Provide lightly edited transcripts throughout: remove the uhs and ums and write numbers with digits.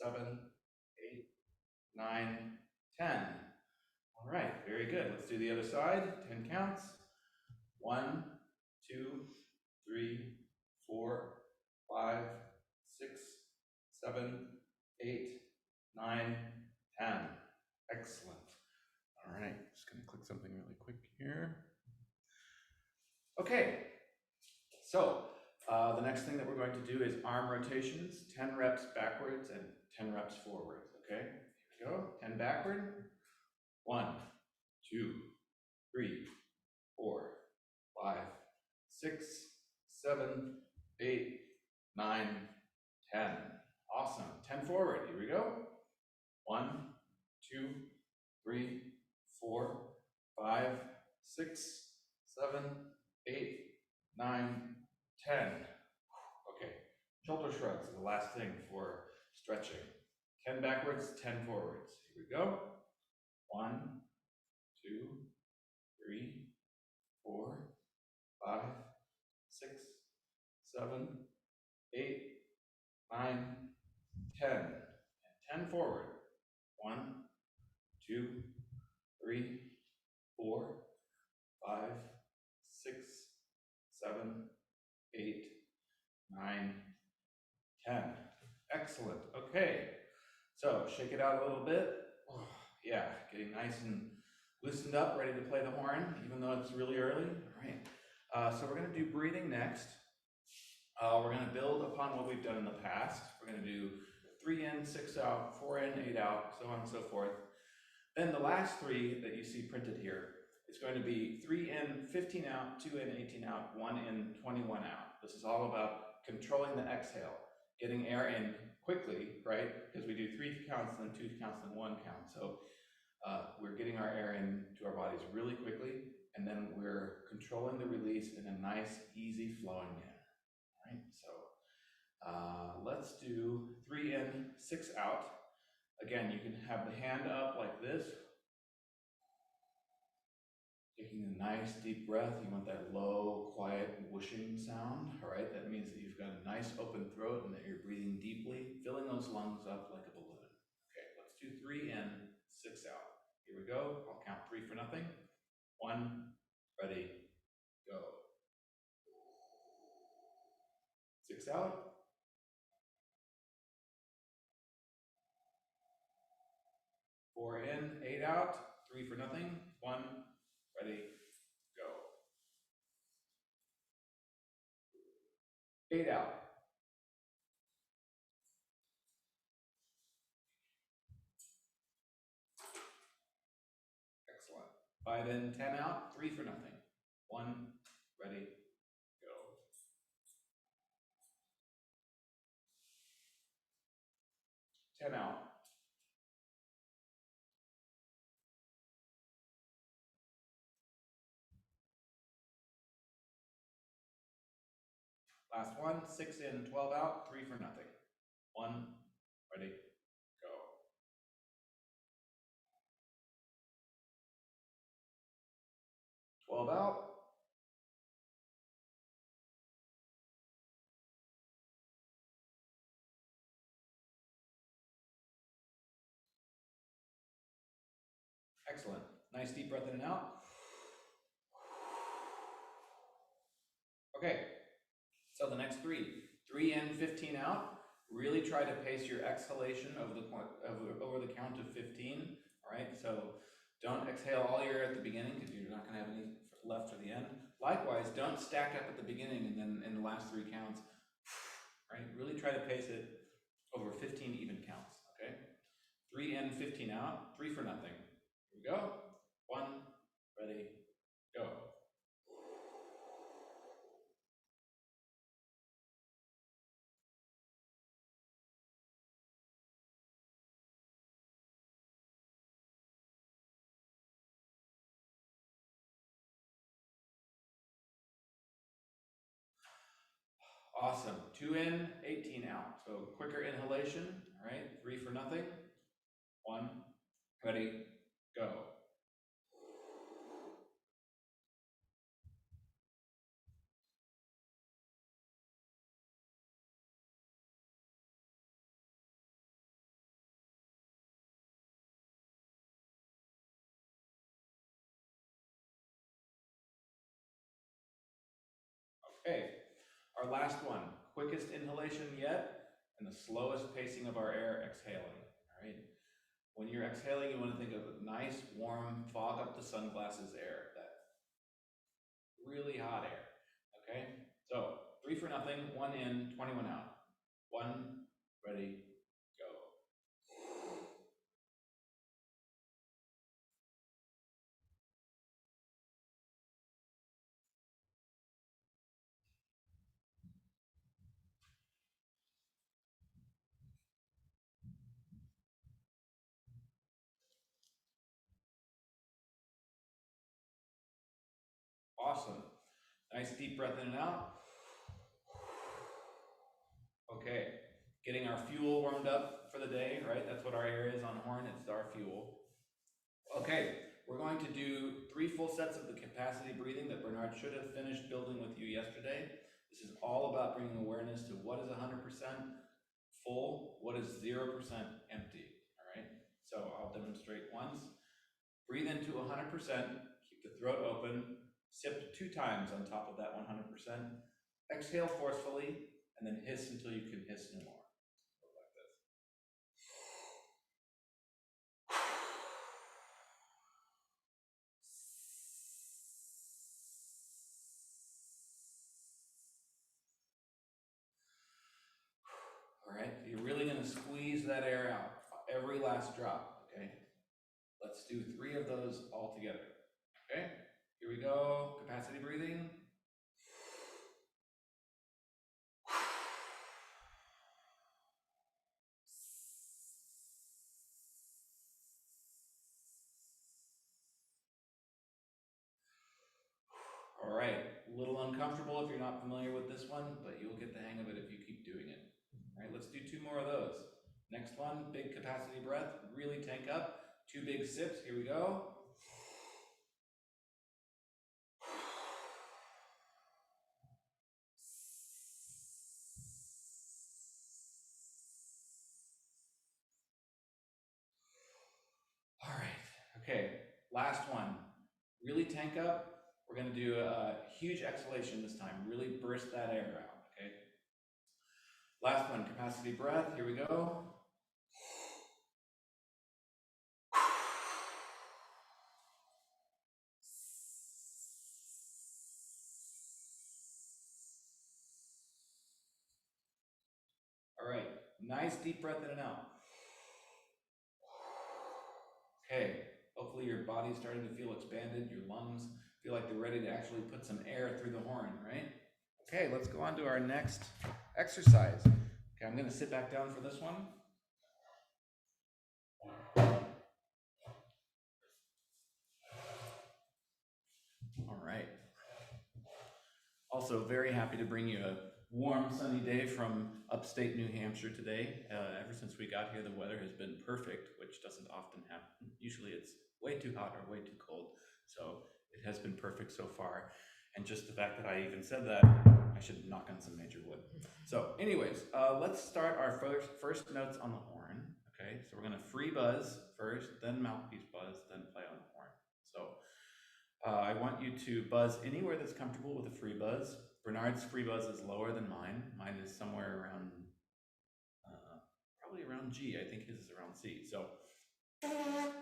7, 8, 9, 10. All right, very good. Let's do the other side. 10 counts. 1, 2, 3, 4, 5, 6, 7, 8, 9, 10. Excellent. All right, just gonna click something really quick here. Okay, so the next thing that we're going to do is arm rotations, 10 reps backwards and 10 reps forwards, okay? Here we go, 10 backward. 1, 2, 3, 4, 5, 6, 7, 8, 9, 10. Awesome. 10 forward. Here we go. 1, 2, 3, 4, 5, 6, 7, 8, 9, 10. Okay. Shoulder shrugs are the last thing for stretching. 10 backwards, 10 forwards. Here we go. 1, 2, 3, 4, 5, 6, 7, 8, 9, 10. And 10 forward. 1, 2, 3, 4, 5, 6, 7, 8, 9, 10. Excellent. Okay. So shake it out a little bit. Oh, yeah, getting nice and loosened up, ready to play the horn, even though it's really early. All right. So we're going to do breathing next. We're going to build upon what we've done in the past. We're going to do 3 in, 6 out, 4 in, 8 out, so on and so forth. Then the last 3 that you see printed here is going to be 3 in, 15 out, 2 in, 18 out, 1 in, 21 out. This is all about controlling the exhale, getting air in quickly, right? Because we do 3 counts, then 2 counts, then 1 count. So we're getting our air into our bodies really quickly, and then we're controlling the release in a nice, easy flowing manner. All right, so let's do 3 in, 6 out. Again, you can have the hand up like this, taking a nice deep breath. You want that low, quiet, whooshing sound. All right, that means that you've got a nice open throat and that you're breathing deeply, filling those lungs up like a balloon. Okay, let's do 3 in, 6 out. Here we go. I'll count 3 for nothing. 1, ready, go. 6 out. 4 in, 8 out. 3 for nothing. 1, ready, go. 8 out. Excellent. 5 in, 10 out. 3 for nothing. 1, ready, go. 10 out. Last one, 6 in, 12 out, 3 for nothing. 1, ready, go. 12 out. Excellent. Nice deep breath in and out. Okay, so the next 3. 3 in, 15 out. Really try to pace your exhalation over the count of 15. All right, so don't exhale all your air at the beginning because you're not going to have any left for the end. Likewise, don't stack up at the beginning and then in the last 3 counts. Right, really try to pace it over 15 even counts. Okay, 3 in, 15 out. 3 for nothing. Here we go. 1, ready, go. Awesome. 2 in, 18 out. So quicker inhalation. All right, 3 for nothing. 1, ready, go. Okay, our last one, quickest inhalation yet, and the slowest pacing of our air exhaling, all right? When you're exhaling, you want to think of nice, warm, fog up the sunglasses air, that really hot air, okay? So 3 for nothing, 1 in, 21 out. 1, ready, go. Awesome. Nice deep breath in and out. Okay, getting our fuel warmed up for the day, right? That's what our air is on horn, it's our fuel. Okay, we're going to do 3 full sets of the capacity breathing that Bernard should have finished building with you yesterday. This is all about bringing awareness to what is 100% full, what is 0% empty, all right? So I'll demonstrate once. Breathe into 100%, keep the throat open, sip 2 times on top of that 100%, exhale forcefully, and then hiss until you can hiss no more. Like this. All right, you're really gonna squeeze that air out, every last drop, okay? Let's do 3 of those all together, okay? Here we go, capacity breathing. All right, a little uncomfortable if you're not familiar with this one, but you'll get the hang of it if you keep doing it. All right, let's do 2 more of those. Next one, big capacity breath, really tank up. 2 big sips, here we go. All right, okay, last one. Really tank up. We're gonna do a huge exhalation this time. Really burst that air out, okay? Last one, capacity breath, here we go. All right, nice deep breath in and out. Okay, hopefully your body's starting to feel expanded, your lungs feel like they're ready to actually put some air through the horn, right? Okay, let's go on to our next exercise. Okay, I'm gonna sit back down for this one. All right. Also very happy to bring you a warm, sunny day from upstate New Hampshire today. Ever since we got here, the weather has been perfect, which doesn't often happen. Usually it's way too hot or way too cold. So it has been perfect so far. And just the fact that I even said that, I should knock on some major wood. So anyways, let's start our first notes on the horn. Okay, so we're gonna free buzz first, then mouthpiece buzz, then play on the horn. So I want you to buzz anywhere that's comfortable with a free buzz. Bernard's free buzz is lower than mine. Mine is somewhere around, probably around G. I think his is around C. So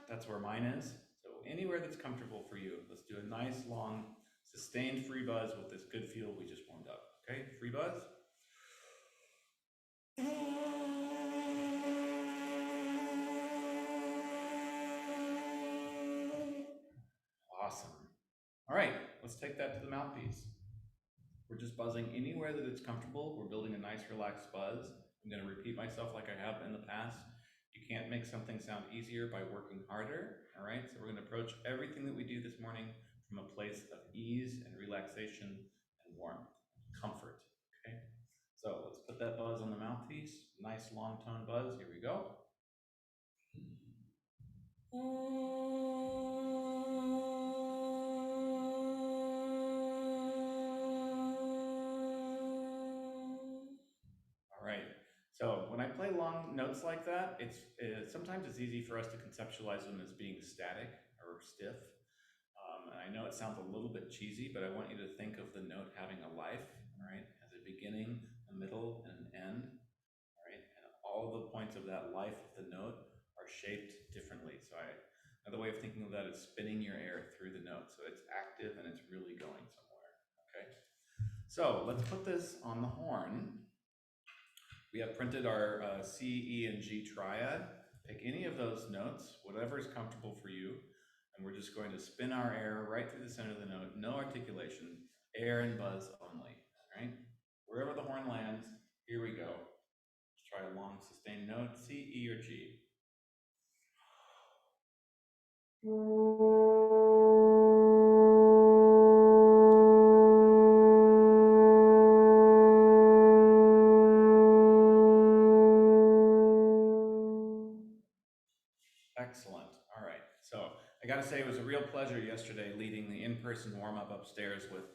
that's where mine is. So anywhere that's comfortable for you. Let's do a nice, long, sustained free buzz with this good feel we just warmed up. Okay, free buzz. Awesome. All right, let's take that to the mouthpiece. We're just buzzing anywhere that it's comfortable. We're building a nice relaxed buzz. I'm going to repeat myself like I have in the past. You can't make something sound easier by working harder, all right? So we're going to approach everything that we do this morning from a place of ease and relaxation and warmth, comfort, okay? So let's put that buzz on the mouthpiece. Nice long tone buzz. Here we go. So when I play long notes like that, sometimes it's easy for us to conceptualize them as being static or stiff. And I know it sounds a little bit cheesy, but I want you to think of the note having a life, all beginning, a middle, and an end, all right? And all the points of that life of the note are shaped differently. So another way of thinking of that is spinning your air through the note. So it's active and it's really going somewhere, okay? So let's put this on the horn. We have printed our C, E, and G triad. Pick any of those notes, whatever is comfortable for you, and we're just going to spin our air right through the center of the note, no articulation, air and buzz only, right? Wherever the horn lands, here we go. Let's try a long sustained note, C, E, or G. Excellent. All right. So I got to say, it was a real pleasure yesterday leading the in-person warm-up upstairs with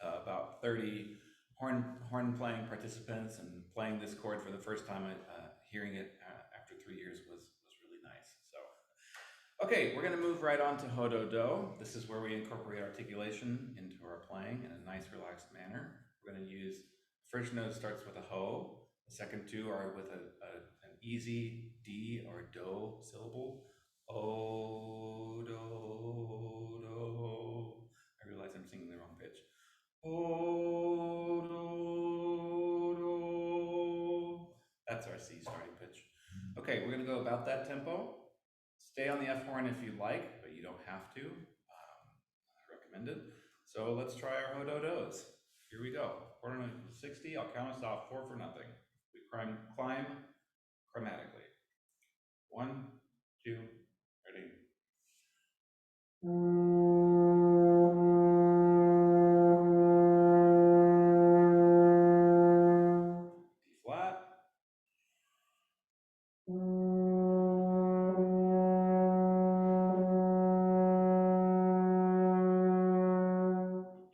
about 30 horn playing participants, and playing this chord for the first time. Hearing it after 3 years was really nice. So, okay, we're going to move right on to ho do do. This is where we incorporate articulation into our playing in a nice, relaxed manner. We're going to use the first note starts with a ho. The second two are with an easy D or do syllable. O, do, do. I realize I'm singing the wrong pitch. O, do, do. That's our C starting pitch. Okay, we're going to go about that tempo. Stay on the F horn if you like, but you don't have to. I recommend it. So let's try our ho do dos. Here we go. Quarter note 60. I'll count us off 4 for nothing. We climb chromatically. 1, 2, ready. D flat.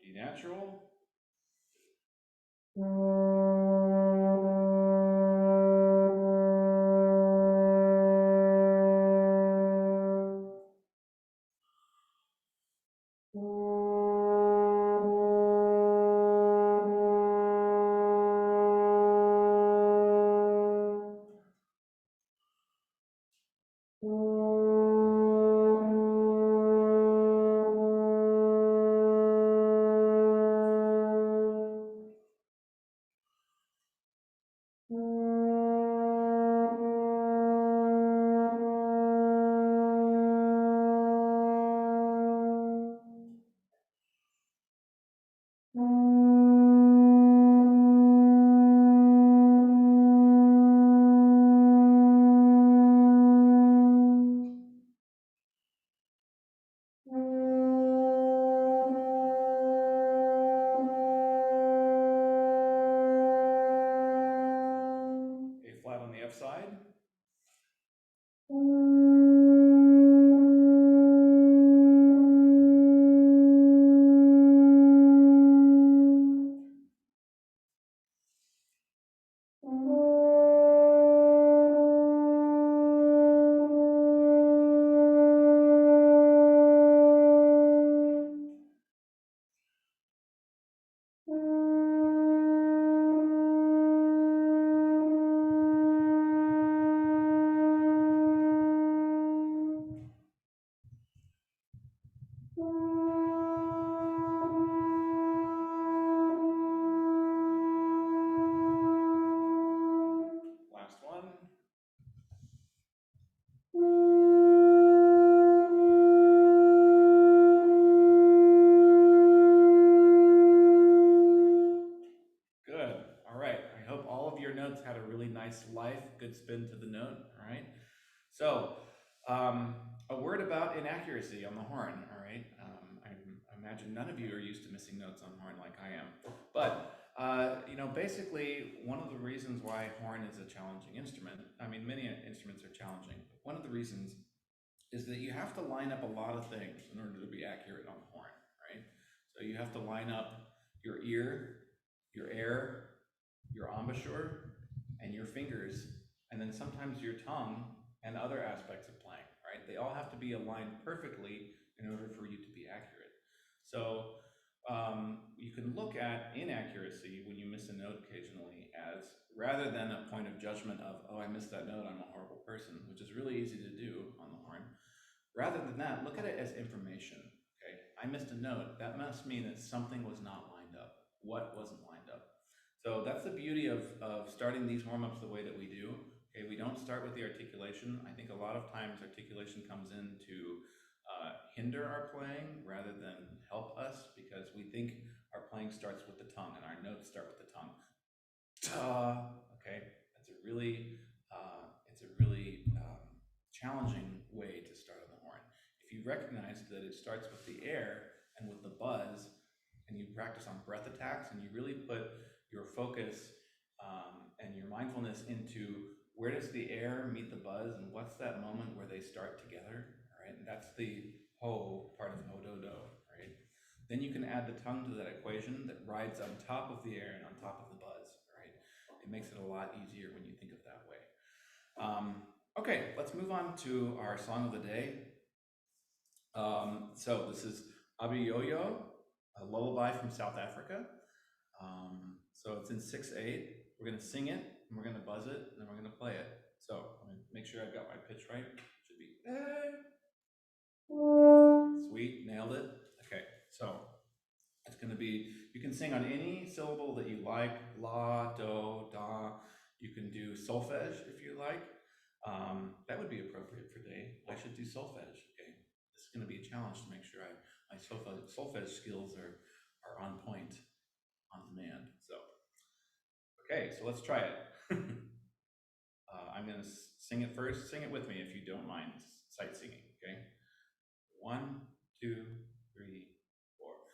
D natural. Flat on the F side. Last one. Good. All right. I hope all of your notes had a really nice life, good spin to the note. All right. So, a word about inaccuracy on the horn. All right. I imagine none of you are used to missing notes on horn like I am. But you know, basically, one of the reasons why horn is a challenging instrument. I mean, many instruments are challenging. But one of the reasons is that you have to line up a lot of things in order to be accurate on the horn, right? So you have to line up your ear, your air, your embouchure, and your fingers, and then sometimes your tongue and other aspects of playing, right? They all have to be aligned perfectly in order for you to be accurate. So you can look at inaccuracy when you miss a note occasionally as, rather than a point of judgment of, oh, I missed that note, I'm a horrible person, which is really easy to do on the horn. Rather than that, look at it as information. Okay, I missed a note. That must mean that something was not lined up. What wasn't lined up? So that's the beauty of starting these warm-ups the way that we do. Okay, we don't start with the articulation. I think a lot of times articulation comes in to hinder our playing rather than help us, because we think our playing starts with the tongue and our notes start with the tongue. Okay, that's a really, challenging way to start on the horn. If you recognize that it starts with the air and with the buzz, and you practice on breath attacks, and you really put your focus and your mindfulness into where does the air meet the buzz, and what's that moment where they start together, right? And that's the ho part of ho do do, right? Then you can add the tongue to that equation that rides on top of the air and on top of the buzz, right? It makes it a lot easier when you think of that way. Okay, let's move on to our song of the day. So this is Abiyoyo, a lullaby from South Africa. So it's in 6/8. We're gonna sing it, and we're gonna buzz it, and then we're gonna play it. So I'm gonna make sure I've got my pitch right. It should be, sweet, nailed it. Okay, so it's gonna be, you can sing on any syllable that you like, la, do, da. You can do solfege if you like. That would be appropriate for today. I should do solfege. Okay, this is going to be a challenge to make sure my solfege skills are on point, on demand. So, okay, so let's try it. I'm going to sing it first. Sing it with me if you don't mind sight singing. Okay, 1, 2, 3, 4.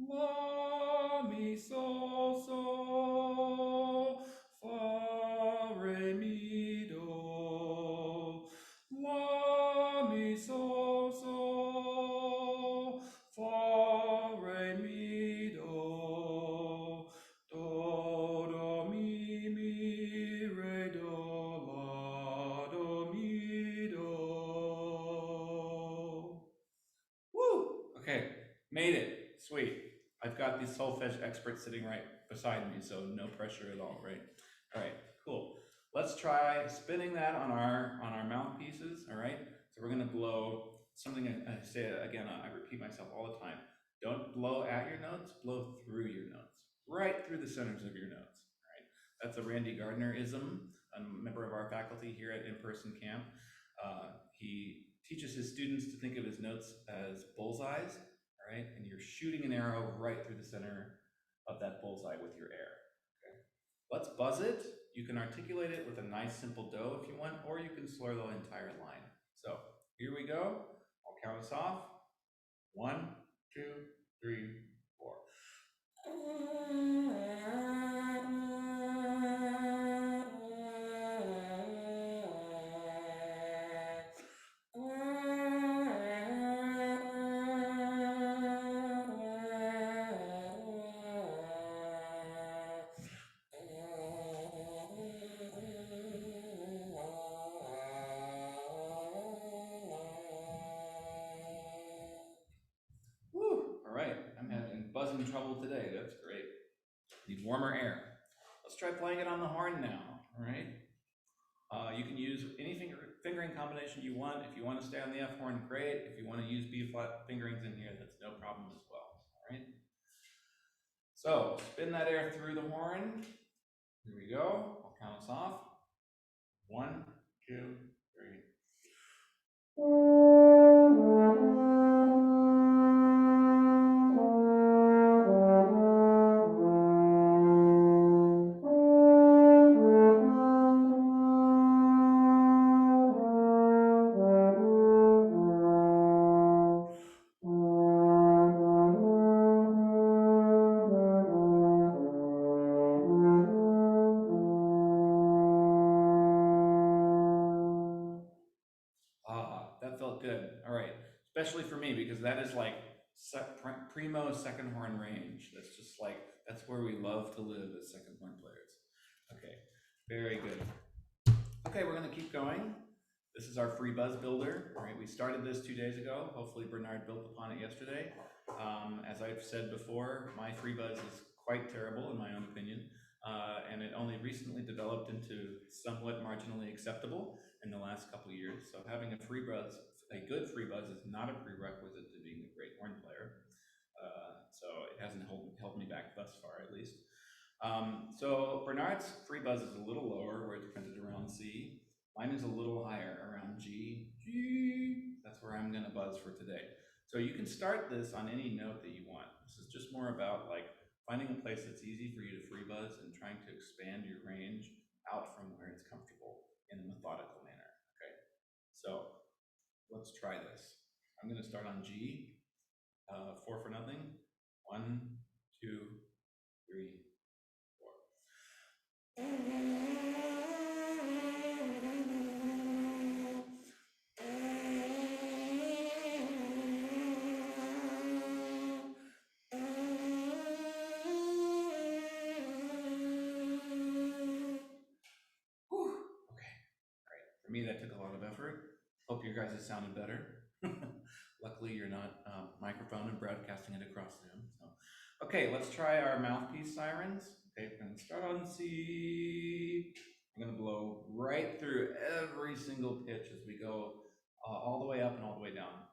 La mi sol sol fa re mi do. La mi sol sol fa re mi do. Do mi re do la do mi do. Woo! Okay, made it. Sweet. I've got the solfege expert sitting right beside me, so no pressure at all, right? All right, cool. Let's try spinning that on our mouthpieces, all right? So we're gonna blow something, I say again, I repeat myself all the time. Don't blow at your notes, blow through your notes, right through the centers of your notes, all right? That's a Randy Gardner-ism, a member of our faculty here at In-Person Camp. He teaches his students to think of his notes as bullseyes, all right? And you're shooting an arrow right through the center of that bullseye with your air, okay? Let's buzz it. You can articulate it with a nice simple do if you want, or you can slur the entire line. So here we go. I'll count us off. 1, 2, 3, 4. Buzzing trouble today. That's great. Need warmer air. Let's try playing it on the horn now. All right. You can use any fingering combination you want. If you want to stay on the F horn, great. If you want to use B flat fingerings in here, that's no problem as well. All right. So spin that air through the horn. Here we go. I'll count us off. 1, 2, 3. That felt good. All right, especially for me, because that is like primo second horn range. That's just like, that's where we love to live as second horn players. Okay, very good. Okay, we're gonna keep going. This is our free buzz builder, right? We started this 2 days ago. Hopefully Bernard built upon it yesterday. As I've said before, my free buzz is quite terrible in my own opinion, and it only recently developed into somewhat marginally acceptable in the last couple of years. So having a good free buzz is not a prerequisite to being a great horn player. So it hasn't held me back thus far, at least. So Bernard's free buzz is a little lower, where it's printed around C. Mine is a little higher, around G. G. That's where I'm going to buzz for today. So you can start this on any note that you want. This is just more about like finding a place that's easy for you to free buzz and trying to expand your range out from where it's comfortable in a methodical manner. Okay. So let's try this. I'm going to start on G. 4 for nothing. 1, 2, 3, 4. For me, that took a lot of effort. Hope your guys' sounded better. Luckily, you're not microphone and broadcasting it across Zoom. So, okay, let's try our Mouthpiece Sirens. Okay, we're going to start on C. I'm going to blow right through every single pitch as we go all the way up and all the way down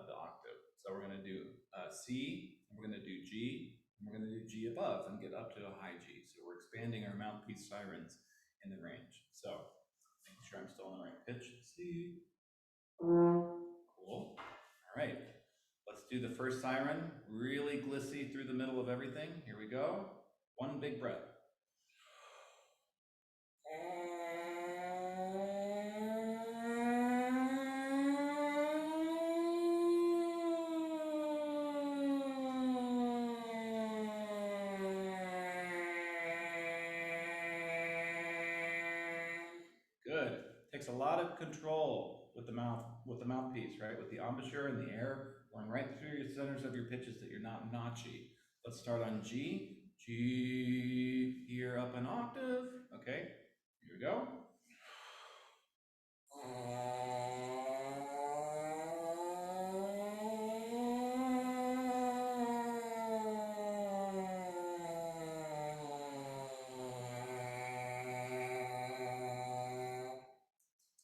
the octave. So we're going to do C, and we're going to do G, and we're going to do G above and get up to a high G. So we're expanding our Mouthpiece Sirens in the range. So making sure I'm still on the right pitch. C. Cool. All right. Let's do the first siren. Really glissy through the middle of everything. Here we go. One big breath. Good. Takes a lot of control with the mouthpiece, right? With the embouchure and the air going right through your centers of your pitches that you're not notchy. Let's start on G. G, here up an octave. Okay, here we go.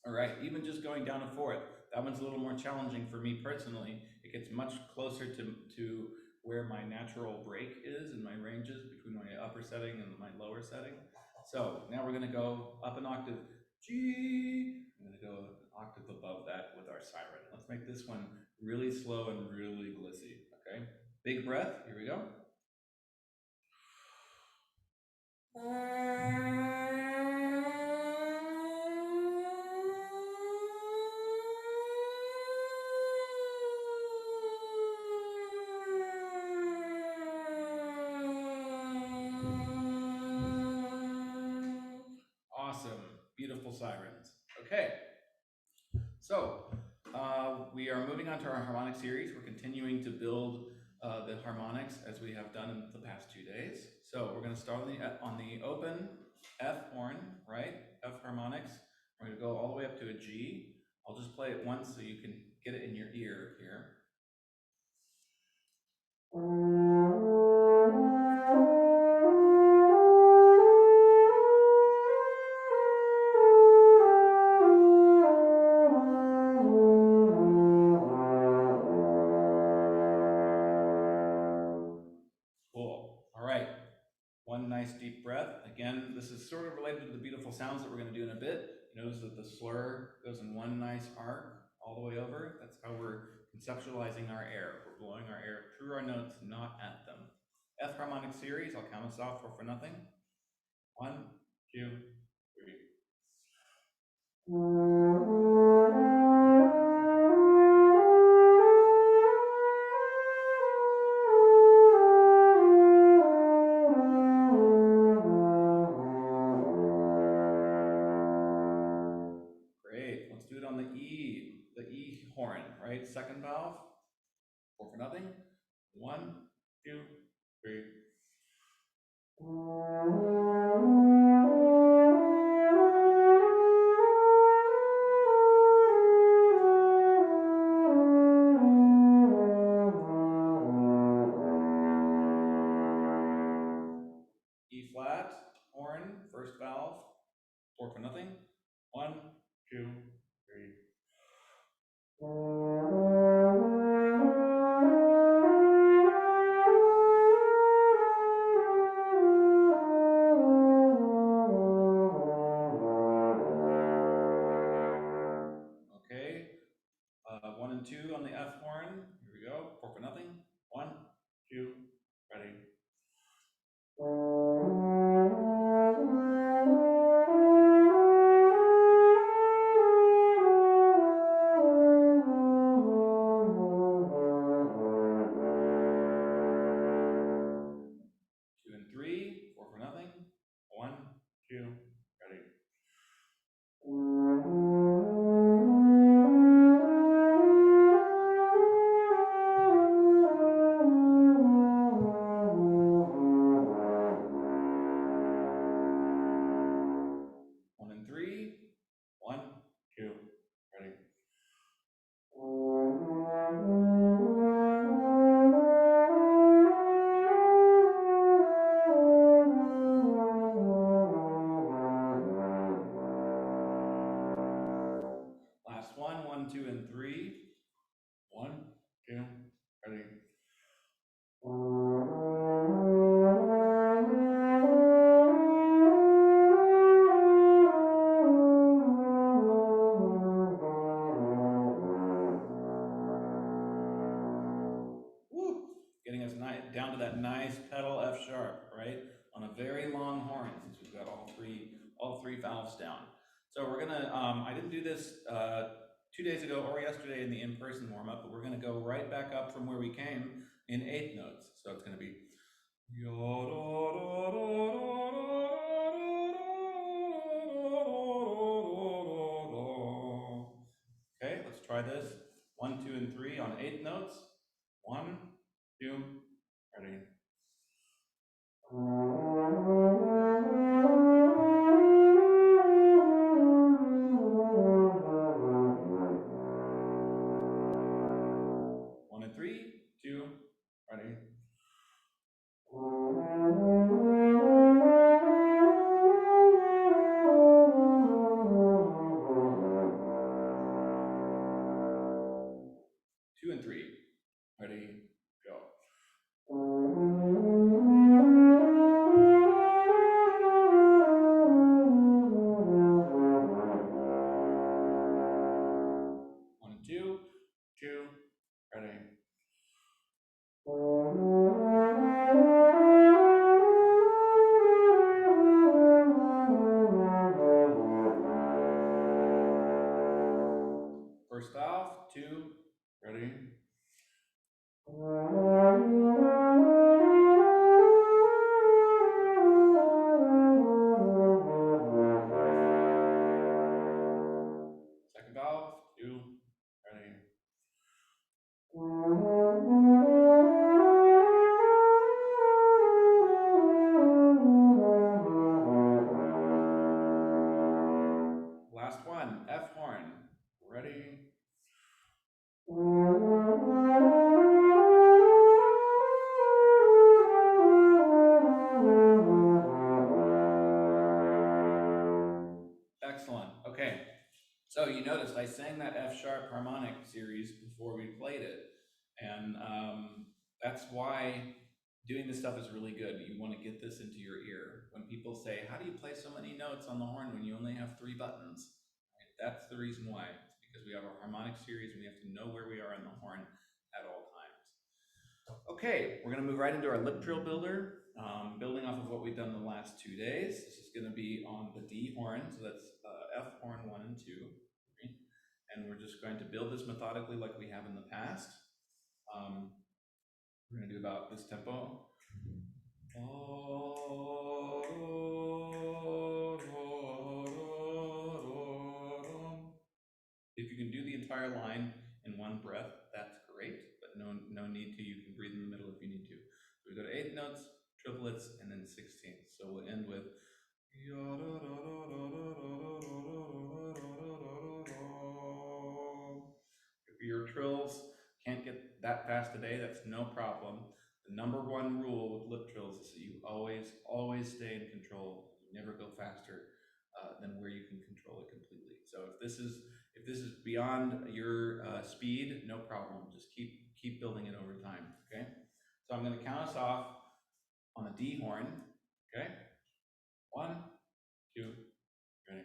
All right, even just going down a fourth, that one's a little more challenging for me personally. It gets much closer to where my natural break is and my ranges between my upper setting and my lower setting. So now we're going to go up an octave, G. I'm going to go an octave above that with our siren. Let's make this one really slow and really glissy, okay? Big breath, here we go. Awesome, beautiful sirens. Okay, so we are moving on to our harmonic series. We're continuing to build the harmonics as we have done in the past 2 days. So we're going to start on the open F horn, right? F harmonics. We're going to go all the way up to a G. I'll just play it once so you can get it in your ear here. Cool. All right. One nice deep breath. Again, this is sort of related to the beautiful sounds that we're going to do in a bit. You notice that the slur goes in one nice arc all the way over. That's how we're conceptualizing our air. We're blowing our air through our notes, not at them. F harmonic series, I'll count us off for nothing. 1, 2, 3. Great. Let's do it on the E horn, right? Second valve. 4 for nothing. 1, 2, 3. flat, horn, first valve, 4 for nothing. 1, 2, 3. Okay, 1 and 2 on the F horn. Here we go, 4 for nothing. 1, 2, ready. Last one, 1, 2, and 3. 1, 2, ready. Woo! Getting us down to that nice pedal F sharp, right? On a very long horn, since we've got all three valves down. So we're gonna, I didn't do this 2 days ago or yesterday in the in-person warm-up, but we're gonna go right back up from where we came in 8th notes. So it's gonna be okay, let's try this. 1, 2, and 3 on 8th notes. 1, 2, ready. 1 and 3, 2, ready. Two and 3, ready, go. One and 2, 2, ready. First valve, 2, ready. Second valve, 2, ready. Last one, F horn, ready. Excellent, okay. So you noticed I sang that F sharp harmonic series before we played it. And that's why doing this stuff is really good. You want to get this into your ear. When people say, how do you play so many notes on the horn when you only have 3 buttons? Right? That's the reason why. It's because we have a harmonic series and we have to know where we are in the horn at all times. Okay, we're going to move right into our lip trill builder. Building off of what we've done the last 2 days. This is going to be on the D horn, so that's F horn 1 and 2. Right? And we're just going to build this methodically like we have in the past. We're going to do about this tempo. If you can do the entire line in one breath, that's great, but no need to. You can breathe in the middle if you need to. So we go to 8th notes, triplets, and then 16ths. So we'll end with if your trills can't get that fast today, that's no problem. The #1 rule with lip trills is that you always stay in control. You never go faster than where you can control it completely. So if this is beyond your speed, no problem. Just keep building it over time. Okay. So I'm going to count us off on the D horn. Okay. 1, 2, ready.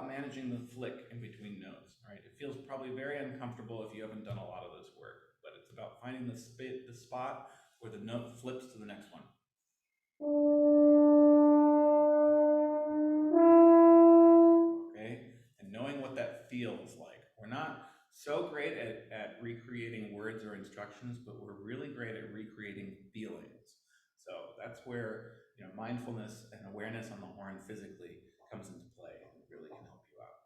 Managing the flick in between notes, right? It feels probably very uncomfortable if you haven't done a lot of this work, but it's about finding the spot where the note flips to the next one. Okay, and knowing what that feels like. We're not so great at recreating words or instructions, but we're really great at recreating feelings. So that's where, you know, mindfulness and awareness on the horn physically comes into play and really can help you out.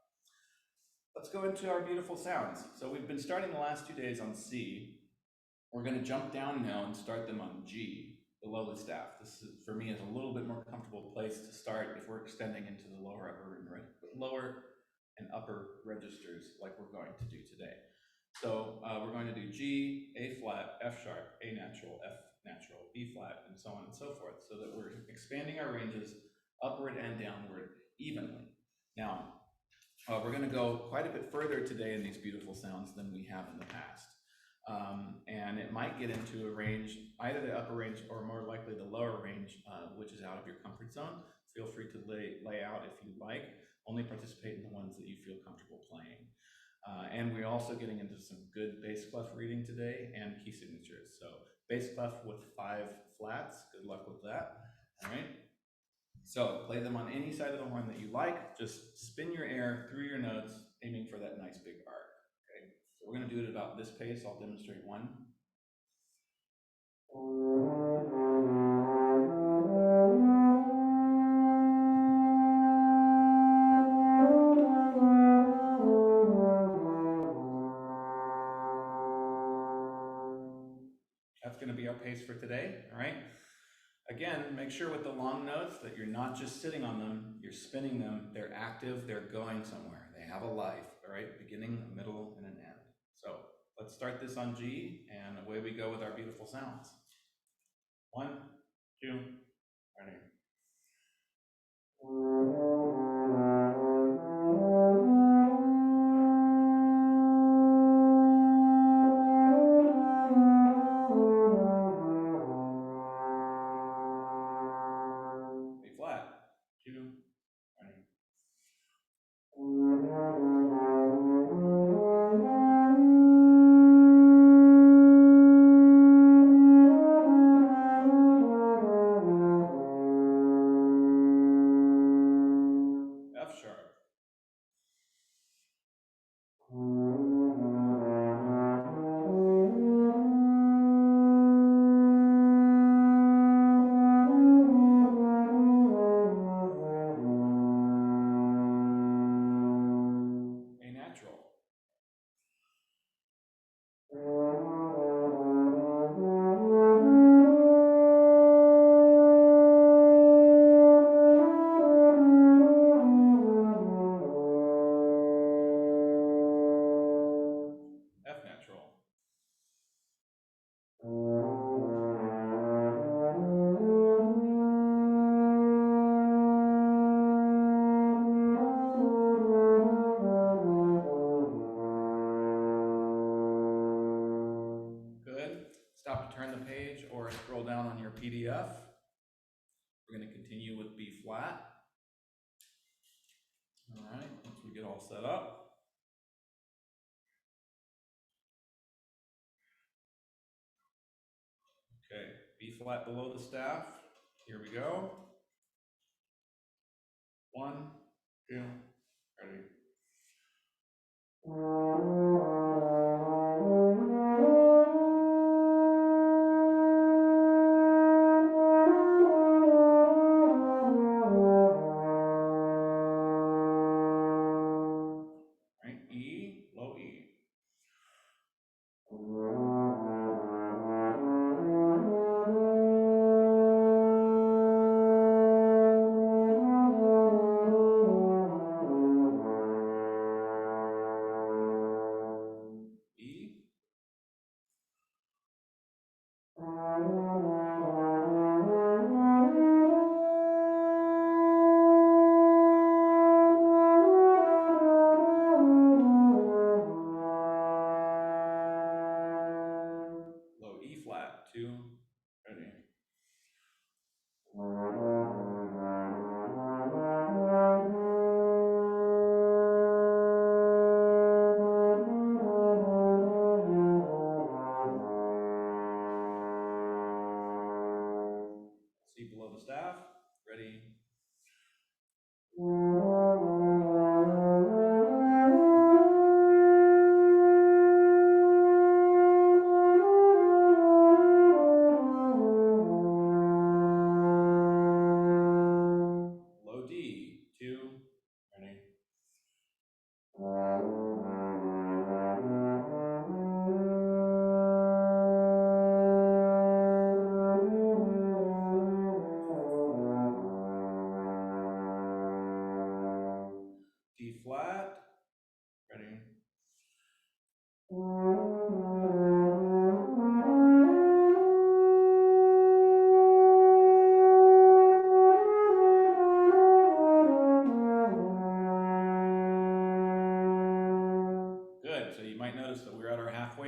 Let's go into our beautiful sounds. So we've been starting the last 2 days on C. We're going to jump down now and start them on G, below the staff. This is, for me, is a little bit more comfortable place to start if we're extending into the lower and upper registers like we're going to do today. So we're going to do G, A flat, F sharp, A natural, F natural, B flat, and so on and so forth, so that we're expanding our ranges upward and downward evenly. Now, we're going to go quite a bit further today in these beautiful sounds than we have in the past. And it might get into a range, either the upper range or more likely the lower range, which is out of your comfort zone. Feel free to lay out if you like. Only participate in the ones that you feel comfortable playing. And we're also getting into some good bass clef reading today and key signatures. So bass clef with 5 flats, good luck with that. All right. So play them on any side of the horn that you like. Just spin your air through your notes, aiming for that nice big arc. Okay. So we're going to do it about this pace. I'll demonstrate one. That's going to be our pace for today. All right. Again, make sure with the long notes that you're not just sitting on them, you're spinning them, they're active, they're going somewhere. They have a life, all right? Beginning, a middle, and an end. So let's start this on G, and away we go with our beautiful sounds. 1, 2, ready. B flat, 2, ready. F sharp. A natural. F natural. Good. Stop to turn the page or scroll down on your PDF. We're going to continue with B flat. All right, once we get all set up. Okay, B flat below the staff. Here we go. 1, 2, ready.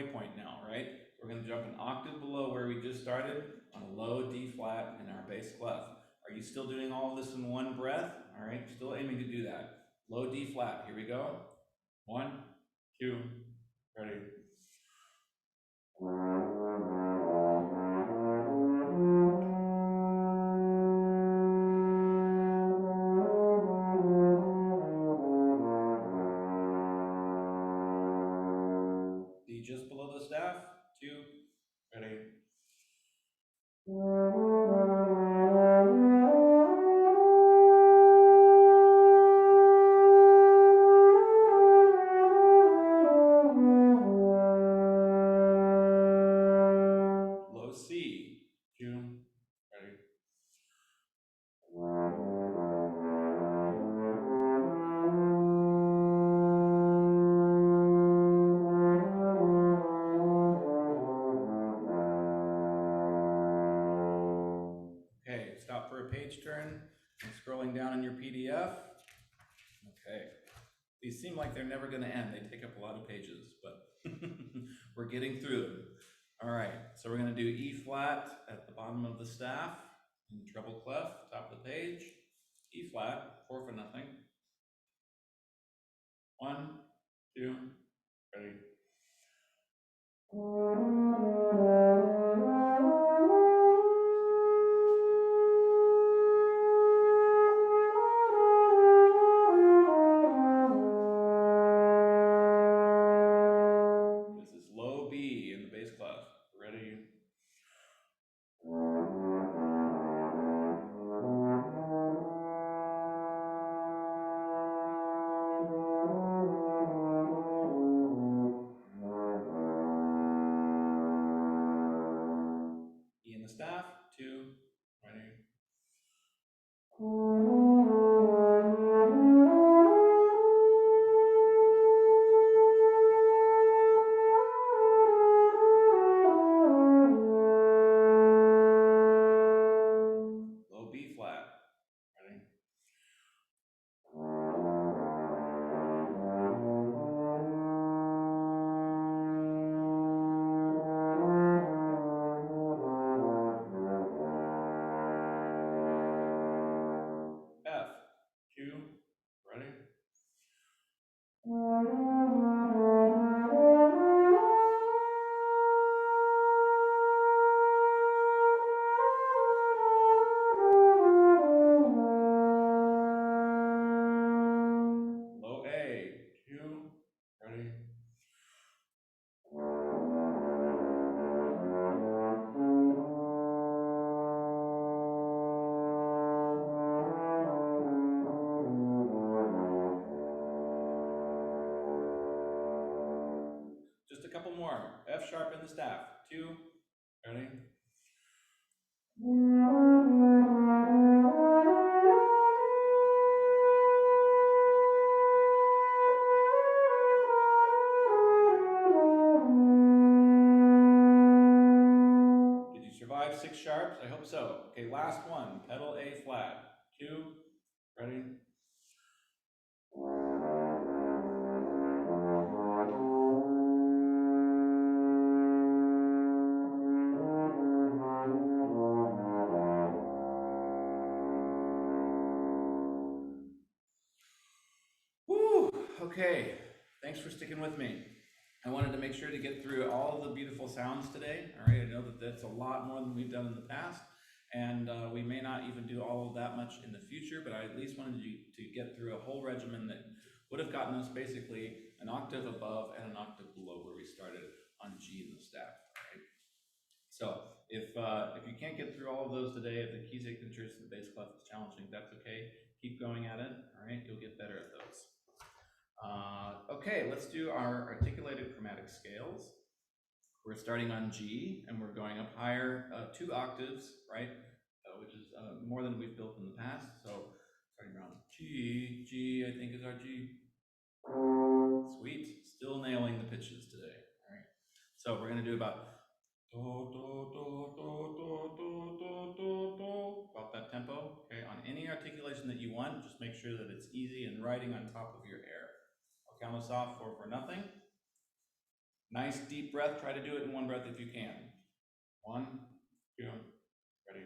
halfway point now, right? We're going to jump an octave below where we just started on a low D flat in our bass clef. Are you still doing all of this in one breath? All right, still aiming to do that. Low D flat, here we go. 1, 2, ready. D just below the staff, 2, ready. Low C, 2, ready. Okay, stop for a page turn. And scrolling down in your PDF. Okay, these seem like they're never going to end. They take up a lot of pages, but we're getting through them. All right, so we're going to do E flat at the bottom of the staff, and treble clef, top of the page. E flat, 4 for nothing. 1, 2, ready. This is low B in the bass clef. Ready. E in the staff, 2, ready. Low B flat, ready. F, 2, ready. Low A, 2, ready. Just a couple more. F sharp in the staff, 2, ready. Did you survive 6 sharps? I hope so. Okay, last one, pedal A flat, 2, ready. Woo! Okay, thanks for sticking with me. I wanted to make sure to get through all of the beautiful sounds today. All right, I know that that's a lot more than we've done in the past, and we may not even do all of that much in the future, but I at least wanted to get through a whole regimen that would have gotten us basically an octave above and an octave below where we started on G in the staff. Right? So if you can't get through all of those today, if the key signatures and the bass clef is challenging, that's okay. Keep going at it. All right, you'll get better at those. Okay, let's do our articulated chromatic scales. We're starting on G, and we're going up higher 2 octaves, right? Which is more than we've built in the past. So starting around G, G I think is our G. Sweet, still nailing the pitches today. All right. So we're gonna do about about that tempo. Okay, on any articulation that you want, just make sure that it's easy and riding on top of your air. I'll count us off 4 for nothing. Nice deep breath. Try to do it in one breath if you can. 1, 2, ready.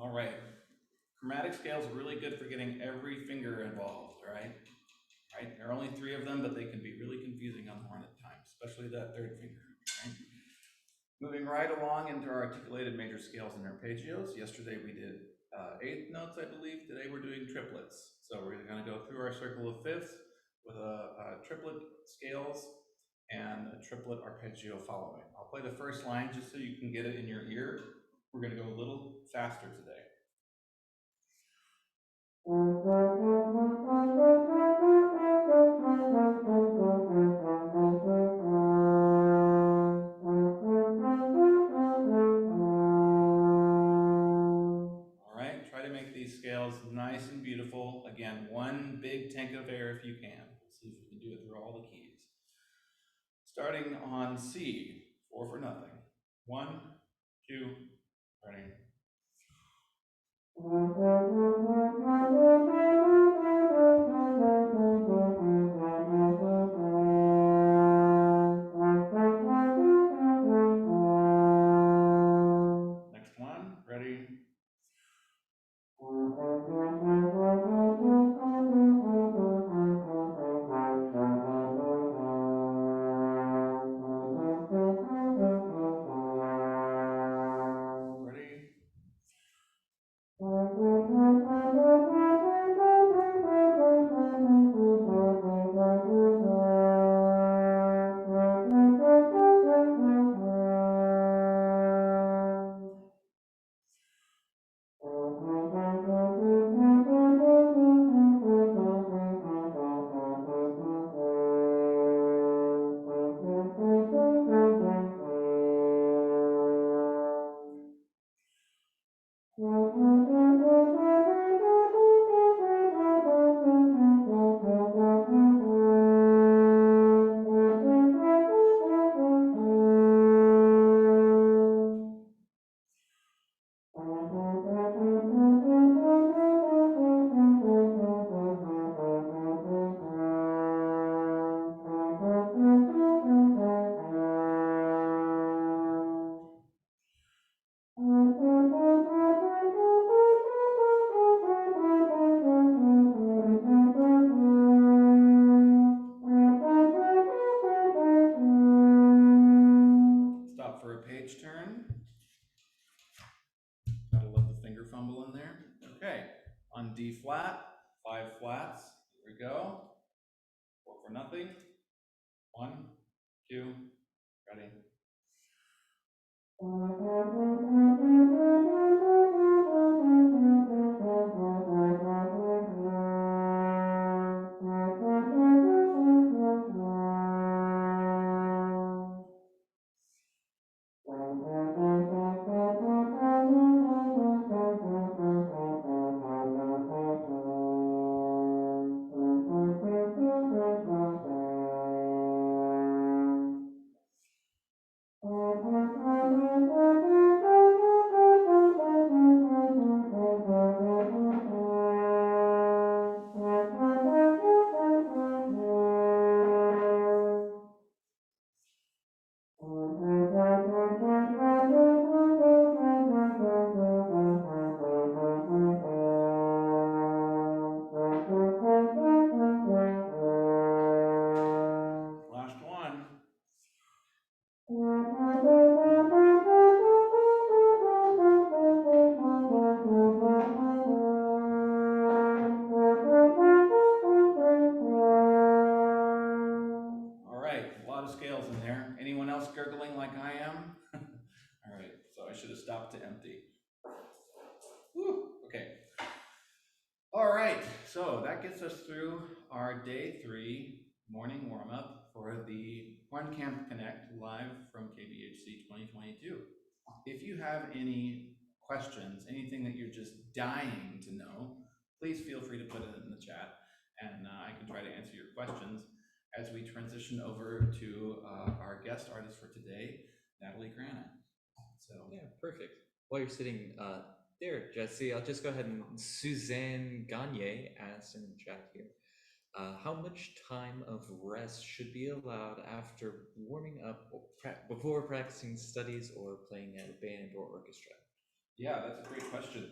All right. Chromatic scales are really good for getting every finger involved, right? Right? There are only 3 of them, but they can be really confusing on the horn at times, especially that 3rd finger. Right? Moving right along into our articulated major scales and arpeggios. Yesterday we did 8th notes, I believe. Today we're doing triplets. So we're going to go through our circle of fifths with a triplet scales and a triplet arpeggio following. I'll play the first line just so you can get it in your ear. We're going to go a little faster today. All right, try to make these scales nice and beautiful. Again, one big tank of air if you can. We'll see if we can do it through all the keys. Starting on C, 4 for nothing. 1, 2, ready. Next one, ready. Stop for a page turn. Gotta love the finger fumble in there. Okay, on D flat, 5 flats. Here we go. 4 for nothing. 1, 2, ready. Last one. All right, a lot of scales in there. Anyone else gurgling like I am? All right, so I should have stopped to empty. Whew, okay. All right, so that gets us through our day 3 morning warm-up for the Horn Camp Connect live from KBHC 2022. If you have any questions, anything that you're just dying to know, please feel free to put it in the chat, and I can try to answer your questions as we transition over to our guest artist for today, Natalie Grana. So yeah, perfect. While you're sitting there, Jesse, I'll just go ahead and Suzanne Gagne asked in the chat here, how much time of rest should be allowed after warming up or before practicing studies or playing at a band or orchestra? Yeah, that's a great question.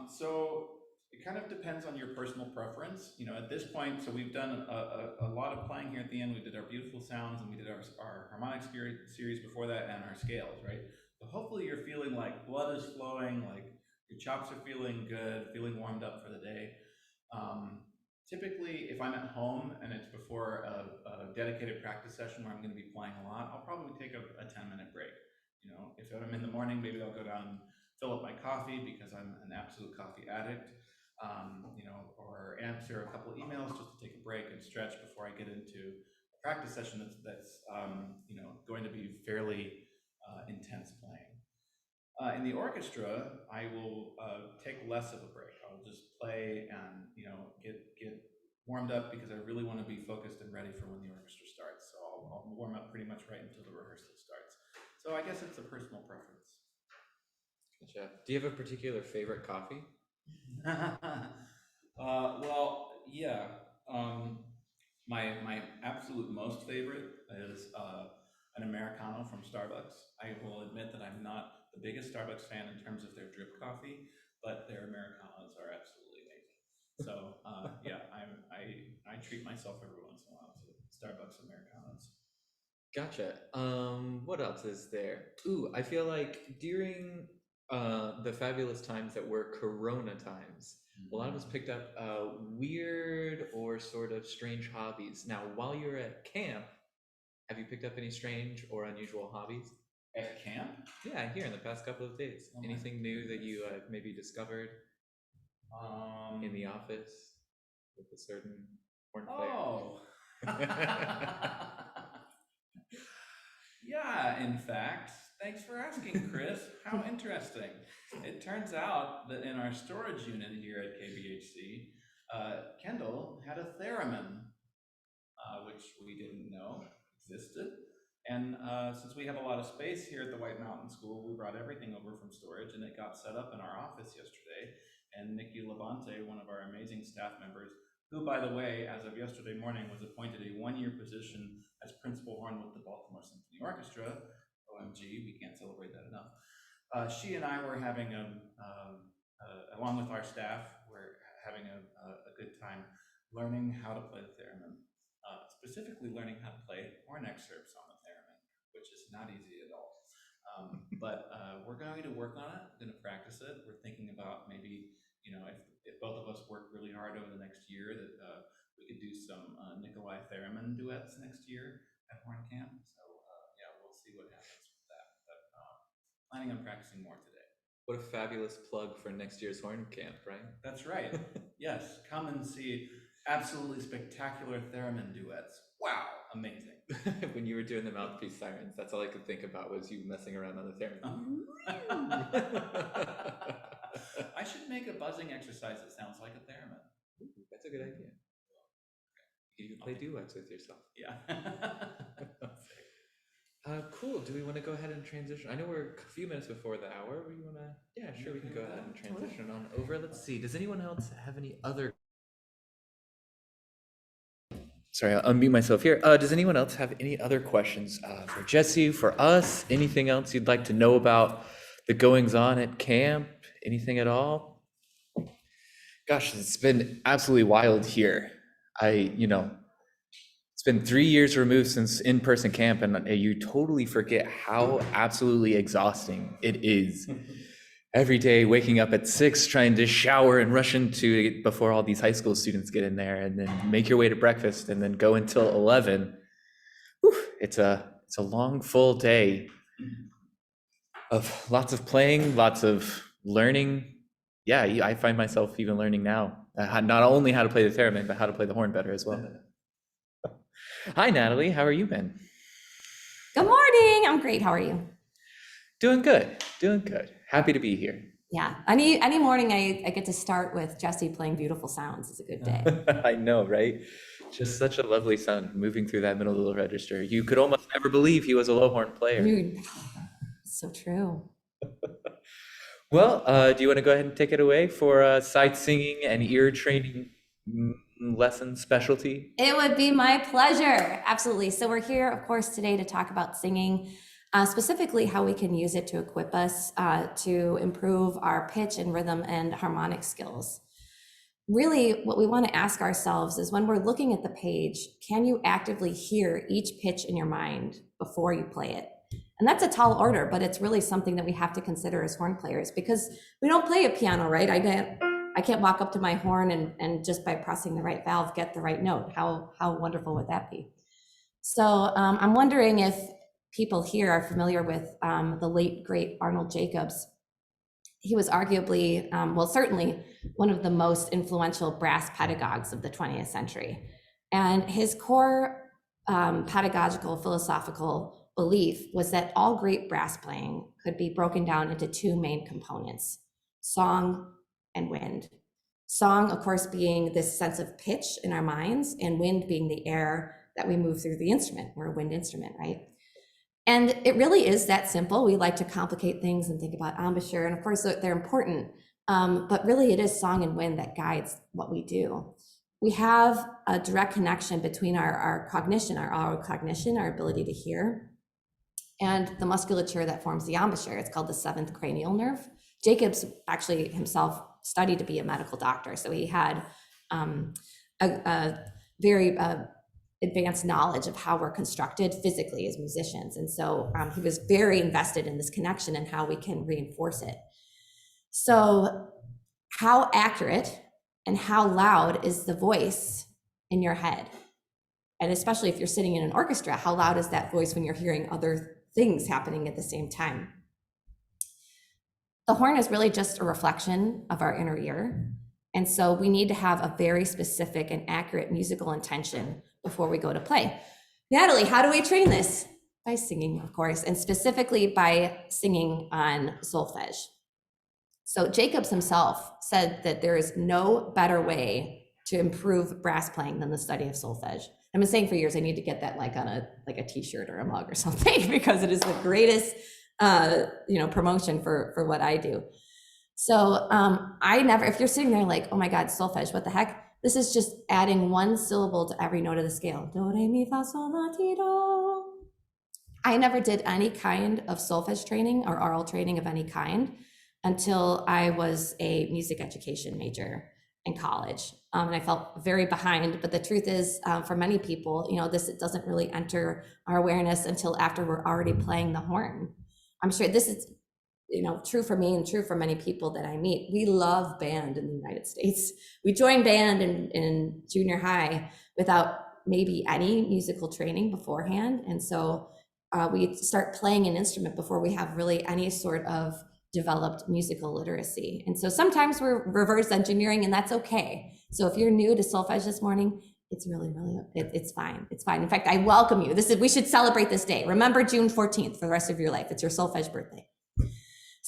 So it kind of depends on your personal preference. You know, at this point, so we've done a lot of playing here at the end. We did our beautiful sounds, and we did our harmonics series before that, and our scales, right? So hopefully you're feeling like blood is flowing, like your chops are feeling good, feeling warmed up for the day. Typically, if I'm at home and it's before a dedicated practice session where I'm going to be playing a lot, I'll probably take a 10-minute break. You know, if I'm in the morning, maybe I'll go down, fill up my coffee because I'm an absolute coffee addict, you know, or answer a couple of emails just to take a break and stretch before I get into a practice session that's you know, going to be fairly intense playing. In the orchestra, I will take less of a break. I'll just play and, you know, get warmed up because I really want to be focused and ready for when the orchestra starts. So I'll warm up pretty much right until the rehearsal starts. So I guess it's a personal preference. Gotcha. Do you have a particular favorite coffee? Well, yeah. My absolute most favorite is an Americano from Starbucks. I will admit that I'm not the biggest Starbucks fan in terms of their drip coffee, but their Americanos are absolutely amazing. So yeah, I treat myself every once in a while to Starbucks Americanos. Gotcha. What else is there? Ooh, I feel like during the fabulous times that were Corona times, a lot of us picked up weird or sort of strange hobbies. Now, while you're at camp, have you picked up any strange or unusual hobbies? At camp? Yeah, here in the past couple of days. Oh, anything new that you have maybe discovered in the office with a certain horn player? Oh. Yeah, in fact, thanks for asking, Chris. How interesting. It turns out that in our storage unit here at KBHC, Kendall had a theremin, which we didn't know existed. And since we have a lot of space here at the White Mountain School, we brought everything over from storage, and it got set up in our office yesterday. And Nikki Levante, one of our amazing staff members, who, by the way, as of yesterday morning, was appointed a one-year position as principal horn with the Baltimore Symphony Orchestra. OMG, we can't celebrate that enough. She and I were having along with our staff, we're having a good time learning how to play the theremin. Specifically learning how to play horn excerpts on the theremin, which is not easy at all. But we're going to work on it. We're going to practice it. We're thinking about maybe, you know, if both of us work really hard over the next year, that we could do some Nikolai theremin duets next year at Horn Camp. So yeah, we'll see what happens with that. But planning on practicing more today. What a fabulous plug for next year's Horn Camp, right? That's right. Yes, come and see absolutely spectacular theremin duets. Wow, amazing. When you were doing the Mouthpiece Sirens, that's all I could think about was you messing around on the theremin. I should make a buzzing exercise that sounds like a theremin. Ooh, that's a good idea. You can play duets with yourself. Yeah. Cool. Do we want to go ahead and transition? I know we're a few minutes before the hour. We want to, yeah, sure, we can go ahead and transition on over. Let's see. Does anyone else have any other? Sorry, I'll unmute myself here. Does anyone else have any other questions for Jesse, for us? Anything else you'd like to know about the goings on at camp? Anything at all? Gosh, it's been absolutely wild here. It's been 3 years removed since in-person camp, and you totally forget how absolutely exhausting it is. Every day, waking up at 6, trying to shower and rush into it before all these high school students get in there, and then make your way to breakfast, and then go until 11. Whew, it's a long, full day of lots of playing, lots of learning. Yeah, I find myself even learning now, not only how to play the theremin, but how to play the horn better as well. Hi, Natalie. How are you been? Good morning. I'm great. How are you? Doing good. Doing good. Happy to be here. Yeah, any morning I get to start with Jesse playing beautiful sounds is a good day. I know, right? Just such a lovely sound moving through that middle of the register. You could almost never believe he was a low horn player. So true. Well, do you want to go ahead and take it away for sight singing and ear training lesson specialty? It would be my pleasure. Absolutely. So we're here, of course, today to talk about singing, specifically how we can use it to equip us to improve our pitch and rhythm and harmonic skills. Really, what we want to ask ourselves is when we're looking at the page, can you actively hear each pitch in your mind before you play it? And that's a tall order, but it's really something that we have to consider as horn players, because we don't play a piano, right? I can't walk up to my horn and just by pressing the right valve, get the right note. How wonderful would that be? So I'm wondering if people here are familiar with the late, great Arnold Jacobs. He was arguably, well, certainly one of the most influential brass pedagogues of the 20th century. And his core pedagogical, philosophical belief was that all great brass playing could be broken down into two main components: song and wind. Song, of course, being this sense of pitch in our minds, and wind being the air that we move through the instrument. We're a wind instrument, right? And it really is that simple. We like to complicate things and think about embouchure, and of course they're important, but really it is song and wind that guides what we do. We have a direct connection between our cognition, our oral cognition, our ability to hear, and the musculature that forms the embouchure. It's called the seventh cranial nerve. Jacobs actually himself studied to be a medical doctor, so he had a very advanced knowledge of how we're constructed physically as musicians. And so he was very invested in this connection and how we can reinforce it. So how accurate and how loud is the voice in your head? And especially if you're sitting in an orchestra, how loud is that voice when you're hearing other things happening at the same time? The horn is really just a reflection of our inner ear. And so we need to have a very specific and accurate musical intention before we go to play. Natalie, how do we train this? By singing, of course, and specifically by singing on solfege. So Jacobs himself said that there is no better way to improve brass playing than the study of solfege. I've been saying for years I need to get that like on a t-shirt or a mug or something, because it is the greatest promotion for what I do. So if you're sitting there like, oh my God, solfege, what the heck? This is just adding one syllable to every note of the scale. Do, re, mi, fa, sol, la, ti, do. I never did any kind of solfege training or oral training of any kind until I was a music education major in college. And I felt very behind, but the truth is, for many people, it doesn't really enter our awareness until after we're already playing the horn. I'm sure this is true for me and true for many people that I meet. We love band in the United States. We joined band in junior high without maybe any musical training beforehand. And so we start playing an instrument before we have really any sort of developed musical literacy. And so sometimes we're reverse engineering, and that's okay. So if you're new to solfege this morning, it's really, it's fine. It's fine. In fact, I welcome you. We should celebrate this day. Remember June 14th for the rest of your life. It's your solfege birthday.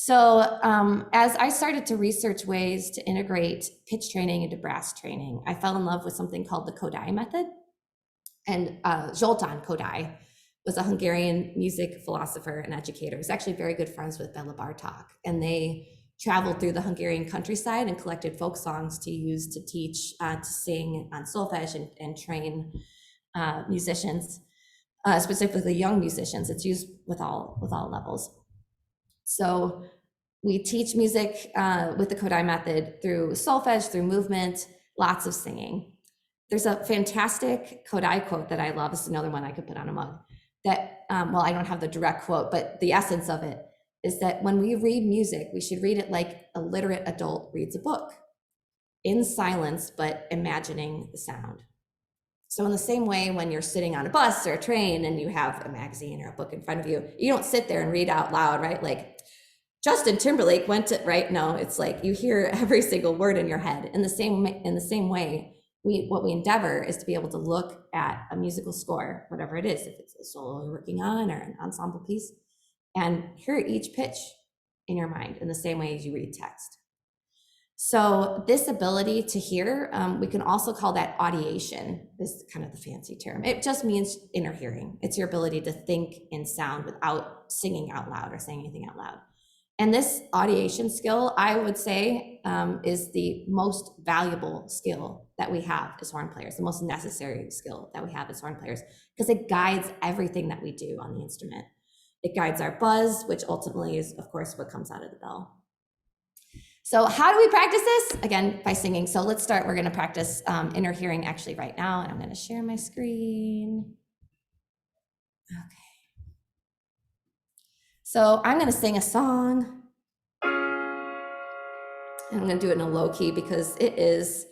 So as I started to research ways to integrate pitch training into brass training, I fell in love with something called the Kodály method. And Zoltán Kodály was a Hungarian music philosopher and educator. He was actually very good friends with Béla Bartók. And they traveled through the Hungarian countryside and collected folk songs to use to teach, to sing on solfege and train musicians, specifically young musicians. It's used with all levels. So we teach music with the Kodály method through solfege, through movement, lots of singing. There's a fantastic Kodály quote that I love. This is another one I could put on a mug. That, well, I don't have the direct quote, but the essence of it is that when we read music, we should read it like a literate adult reads a book, in silence, but imagining the sound. So in the same way, when you're sitting on a bus or a train and you have a magazine or a book in front of you, you don't sit there and read out loud, right? Like Justin Timberlake went to, right? No, it's like you hear every single word in your head. In the same way, what we endeavor is to be able to look at a musical score, whatever it is, if it's a solo you're working on or an ensemble piece, and hear each pitch in your mind in the same way as you read text. So this ability to hear, we can also call that audiation, is kind of the fancy term. It just means inner hearing. It's your ability to think in sound without singing out loud or saying anything out loud. And this audiation skill, I would say, is the most valuable skill that we have as horn players, the most necessary skill that we have as horn players, because it guides everything that we do on the instrument. It guides our buzz, which ultimately is, of course, what comes out of the bell. So how do we practice this? Again, by singing. So let's start. We're going to practice inner hearing actually right now, and I'm going to share my screen. Okay. So I'm going to sing a song. And I'm going to do it in a low key because it's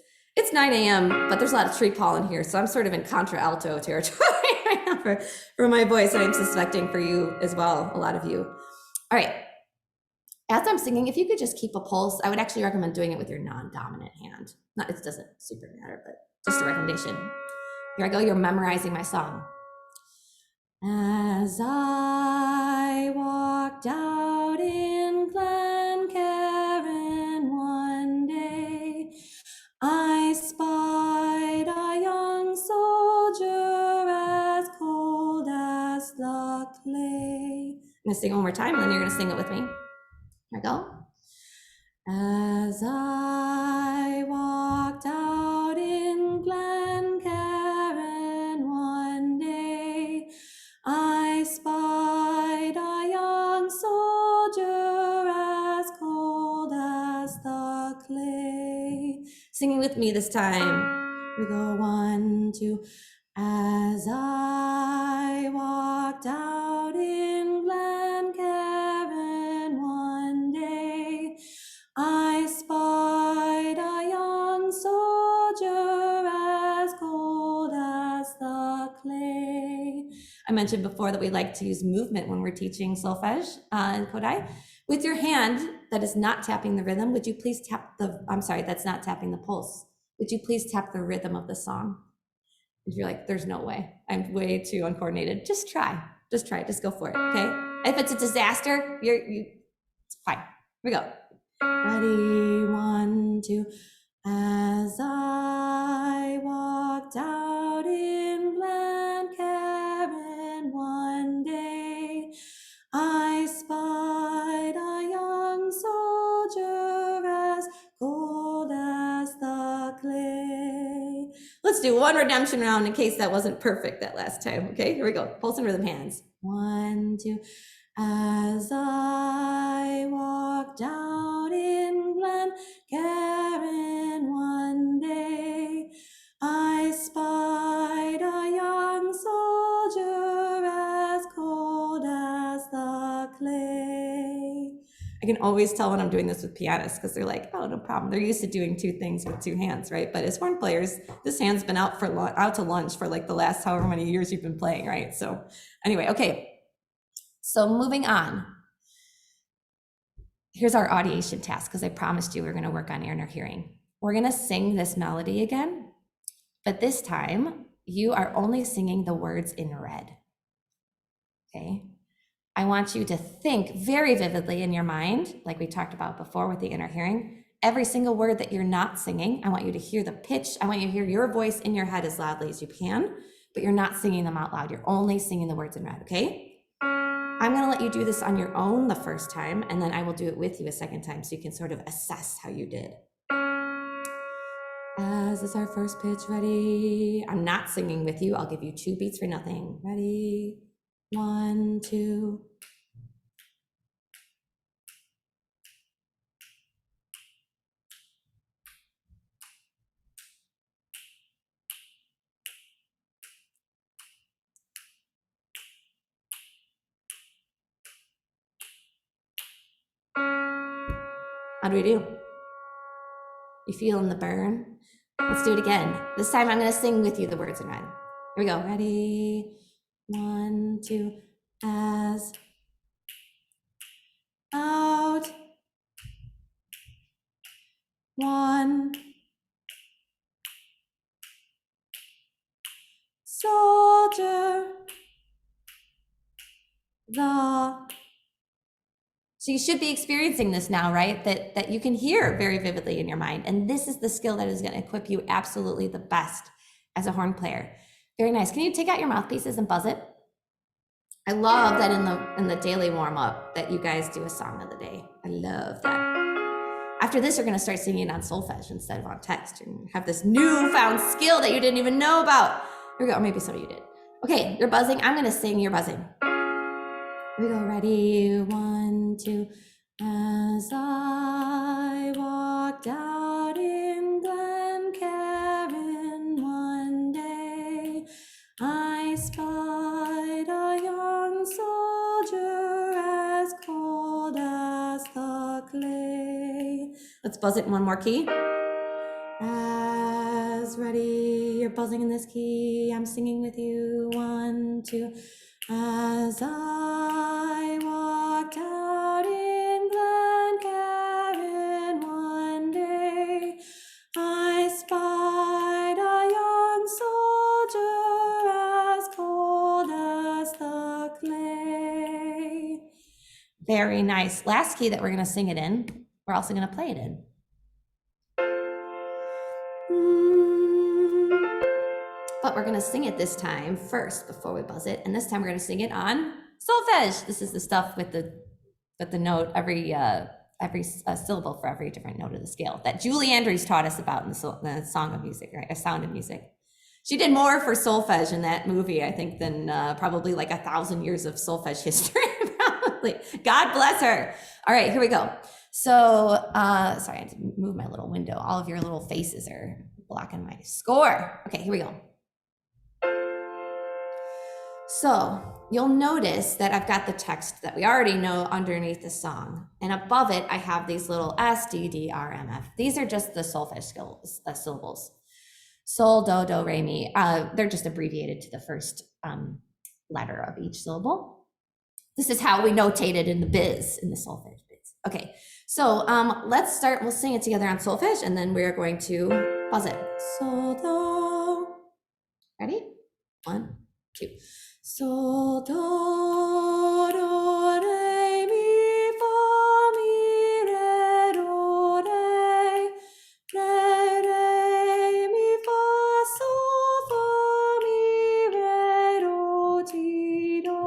9 a.m., but there's a lot of tree pollen here. So I'm sort of in contralto territory right now for my voice, and I'm suspecting for you as well, a lot of you. All right. As I'm singing, if you could just keep a pulse, I would actually recommend doing it with your non-dominant hand. It doesn't super matter, but just a recommendation. Here I go, you're memorizing my song. As I walked out in Glencairn one day, I spied a young soldier as cold as the clay. I'm gonna sing it one more time, and then you're gonna sing it with me. Here I go. As I walked out in Glencairn one day, I spied a young soldier as cold as the clay. Singing with me this time. We go 1, 2. As I walked out in Glencairn one day, I spied a young soldier as cold as the clay. I mentioned before that we like to use movement when we're teaching solfege in Kodai. With your hand that is not tapping the rhythm, would you please tap that's not tapping the pulse. Would you please tap the rhythm of the song? If you're like, there's no way, I'm way too uncoordinated, just try, just go for it, okay? If it's a disaster, it's fine. Here we go. Ready, 1, 2. As I walked out in Glencairn one day, I spied a young soldier as cold as the clay. Let's do one redemption round in case that wasn't perfect that last time. Okay, here we go. Pulse and rhythm hands. 1, 2. As I walked out in Glencairn one day, I spied a young soldier as cold as the clay. I can always tell when I'm doing this with pianists because they're like, oh, no problem. They're used to doing 2 things with 2 hands, right? But as horn players, this hand's been out to lunch for like the last however many years you've been playing, right? So anyway, okay. So moving on. Here's our audiation task, because I promised you we were going to work on inner hearing. We're going to sing this melody again, but this time you are only singing the words in red. Okay? I want you to think very vividly in your mind, like we talked about before with the inner hearing. Every single word that you're not singing, I want you to hear the pitch. I want you to hear your voice in your head as loudly as you can, but you're not singing them out loud. You're only singing the words in red, okay? I'm gonna let you do this on your own the first time, and then I will do it with you a second time so you can sort of assess how you did. As is our first pitch, ready? I'm not singing with you. I'll give you 2 beats for nothing. Ready? 1, 2. How do we do? You feeling the burn? Let's do it again. This time I'm gonna sing with you the words in red. Here we go. Ready? 1, 2. As out. 1. Soldier. The So you should be experiencing this now, right? That you can hear very vividly in your mind. And this is the skill that is going to equip you absolutely the best as a horn player. Very nice. Can you take out your mouthpieces and buzz it? I love that in the daily warm-up that you guys do a song of the day. I love that. After this, you're going to start singing on solfege instead of on text. You're going to have this newfound skill that you didn't even know about. Here we go. Or maybe some of you did. Okay, you're buzzing. I'm going to sing. You're buzzing. Here we go. Ready? 1, 2. As I walked out in Glencairn one day, I spied a young soldier as cold as the clay. Let's buzz it in one more key. As ready, you're buzzing in this key. I'm singing with you. 1, 2. As I walked out in Glencairn one day, I spied a young soldier as cold as the clay. Very nice. Last key that we're going to sing it in, we're also going to play it in. But we're going to sing it this time first before we buzz it. And this time we're going to sing it on solfege. This is the stuff with the note, every syllable for every different note of the scale that Julie Andrews taught us about in the Song of Music, right? A Sound of Music. She did more for solfege in that movie, I think, than probably like 1,000 years of solfege history. Probably. God bless her. All right, here we go. So, sorry, I had to move my little window. All of your little faces are blocking my score. Okay, here we go. So you'll notice that I've got the text that we already know underneath the song. And above it, I have these little S, D, D, R, M, F. These are just the solfege syllables. Sol, do, do, re, mi. They're just abbreviated to the first letter of each syllable. This is how we notate it in the biz, in the solfege biz. Okay, so let's start. We'll sing it together on solfege, and then we're going to buzz it. Sol, do. Ready? 1, 2. Sol, do, do, re, mi, fa, mi, re, do, re, mi, fa, sol, fa, mi, re, do, ti, do.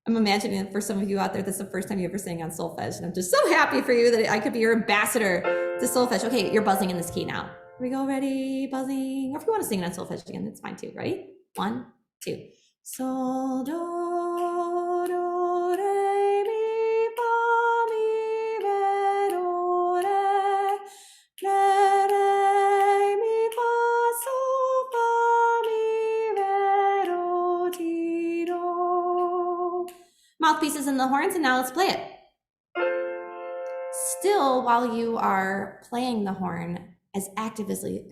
I'm imagining that for some of you out there, this is the first time you ever sang on solfege, and I'm just so happy for you that I could be your ambassador to solfege. Okay, you're buzzing in this key now. Here we go, ready, buzzing. Or if you want to sing it on solfege again, that's fine too. Ready? 1, 2. Sol, do, do, re, mi, fa, mi, re, do, re, mi, fa, sol, fa, mi, re, do, ti, do. Mouthpieces in the horns, and now let's play it. Still, while you are playing the horn as actively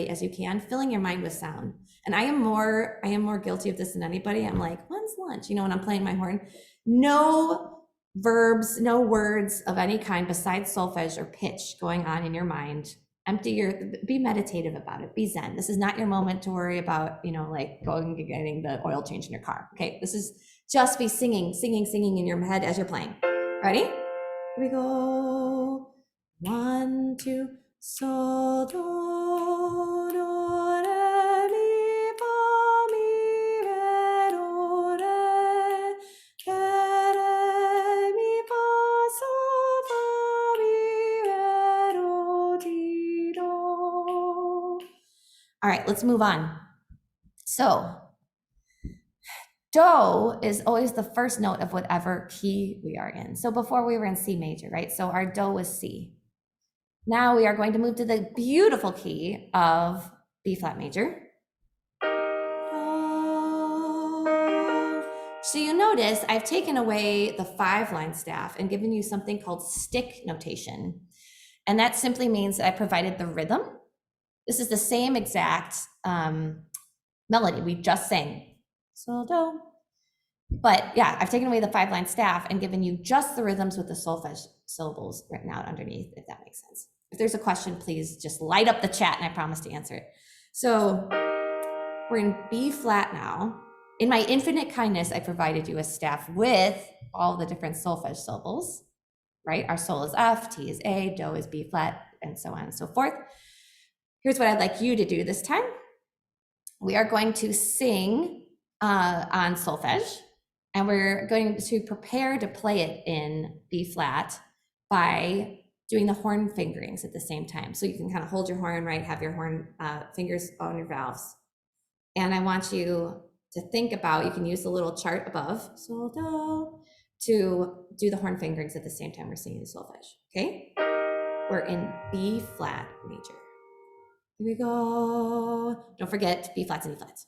as you can, filling your mind with sound. And I am more guilty of this than anybody. I'm like, when's lunch? You know, when I'm playing my horn, no verbs, no words of any kind besides solfege or pitch going on in your mind. Be meditative about it. Be zen. This is not your moment to worry about, you know, like going and getting the oil change in your car. Okay, this is just be singing in your head as you're playing. Ready? Here we go. 1, 2. Sol, do, do, re, mi, fa, mi, re, do, re, mi, fa, sol, fa, mi, re, do, ti, do. All right, let's move on. So, do is always the first note of whatever key we are in. So before we were in C major, right? So our do was C. Now we are going to move to the beautiful key of B flat major. So you notice I've taken away the 5-line staff and given you something called stick notation. And that simply means I provided the rhythm. This is the same exact melody we just sang. Sol, do. But yeah, I've taken away the 5-line staff and given you just the rhythms with the solfege syllables written out underneath, if that makes sense. If there's a question, please just light up the chat and I promise to answer it. So we're in B flat now. In my infinite kindness, I provided you a staff with all the different solfege syllables, right? Our sol is F, T is A, Do is B flat, and so on and so forth. Here's what I'd like you to do this time. We are going to sing on solfege, and we're going to prepare to play it in B flat by doing the horn fingerings at the same time. So you can kind of hold your horn, right? Have your horn fingers on your valves. And I want you to think about, you can use the little chart above, sol, do, to do the horn fingerings at the same time we're singing the solfege, okay? We're in B flat major. Here we go. Don't forget B flats and E flats.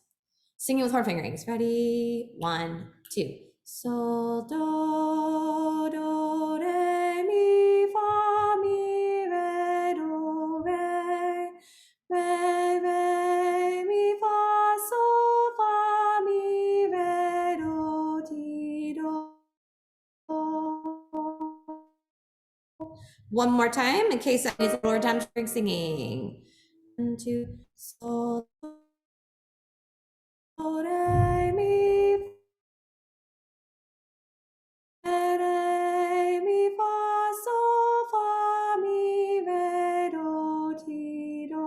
Singing with horn fingerings. Ready? 1, 2. Sol, do, re, mi, fa, mi, re, do, re, re, mi, fa, sol, fa, mi, re, do, ti, do. One more time in case I need a little more time during singing. 1, 2, sol, do, re, mi, re, mi, fa, sol, fa, mi, re, do, ti, do.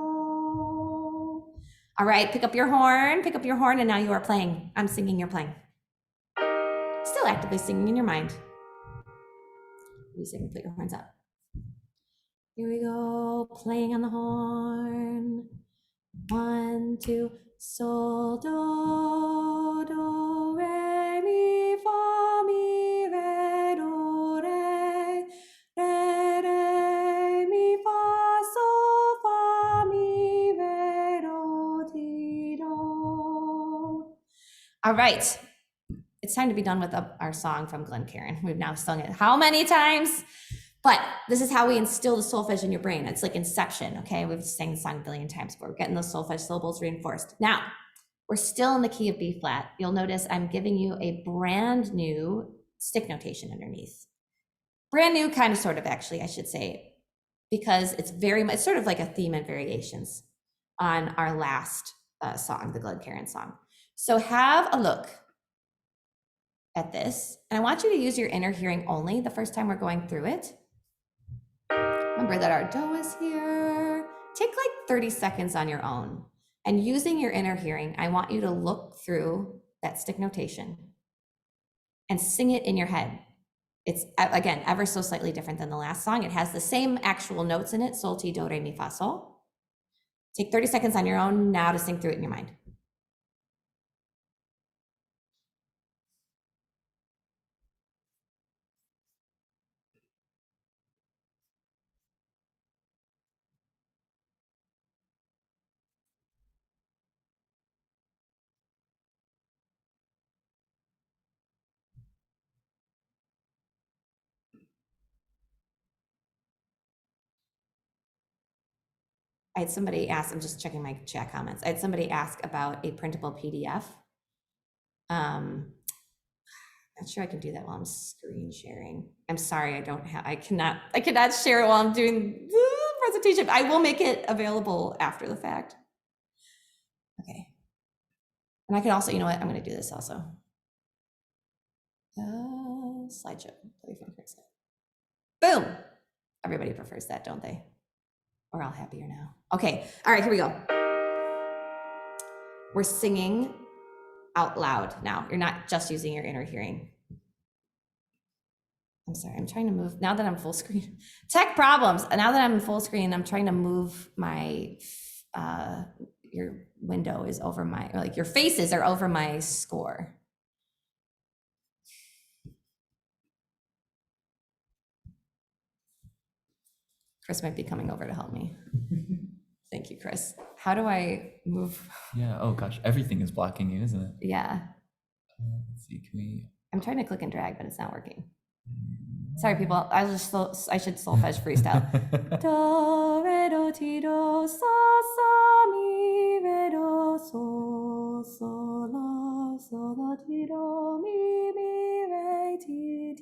All right, pick up your horn, and now you are playing. I'm singing, you're playing. Still actively singing in your mind. You sing, put your horns up. Here we go, playing on the horn. 1, 2, sol, do, re, mi, fa, mi, re, do, re, mi, fa, sol, fa, mi, re, do, ti, do. All right, it's time to be done with our song from Glencairn. We've now sung it how many times? But this is how we instill the solfege in your brain. It's like Inception, okay? We've sang the song a billion times, but we're getting those solfege syllables reinforced. Now, we're still in the key of B flat. You'll notice I'm giving you a brand new stick notation underneath. Brand new, kind of, sort of, actually, I should say, because it's very much sort of like a theme and variations on our last song, the Glencairn song. So have a look at this, and I want you to use your inner hearing only the first time we're going through it. Remember that our do is here. Take like 30 seconds on your own, and using your inner hearing, I want you to look through that stick notation and sing it in your head. It's, again, ever so slightly different than the last song. It has the same actual notes in it, sol, ti, do, re, mi, fa, sol. Take 30 seconds on your own now to sing through it in your mind. I had somebody ask, I'm just checking my chat comments. I had somebody ask about a printable PDF. Not sure I can do that while I'm screen sharing. I'm sorry, I cannot share it while I'm doing the presentation. I will make it available after the fact. Okay. And I can also, you know what, I'm gonna do this also. Slideshow, boom. Everybody prefers that, don't they? We're all happier now. Okay, all right, here we go. We're singing out loud now. You're not just using your inner hearing. I'm sorry, I'm trying to move, now that I'm full screen. Tech problems, now that I'm in full screen, I'm trying to move my, your window is over my, or like your faces are over my score. Chris might be coming over to help me. Thank you, Chris. How do I move? Yeah, oh gosh, everything is blocking you, isn't it? Yeah. Let's see, can we? I'm trying to click and drag, but it's not working. Sorry, people. I should solfege freestyle. Do, re, do, ti, do, sa, mi, re, do, sol, la, ti, do, mi, re, ti,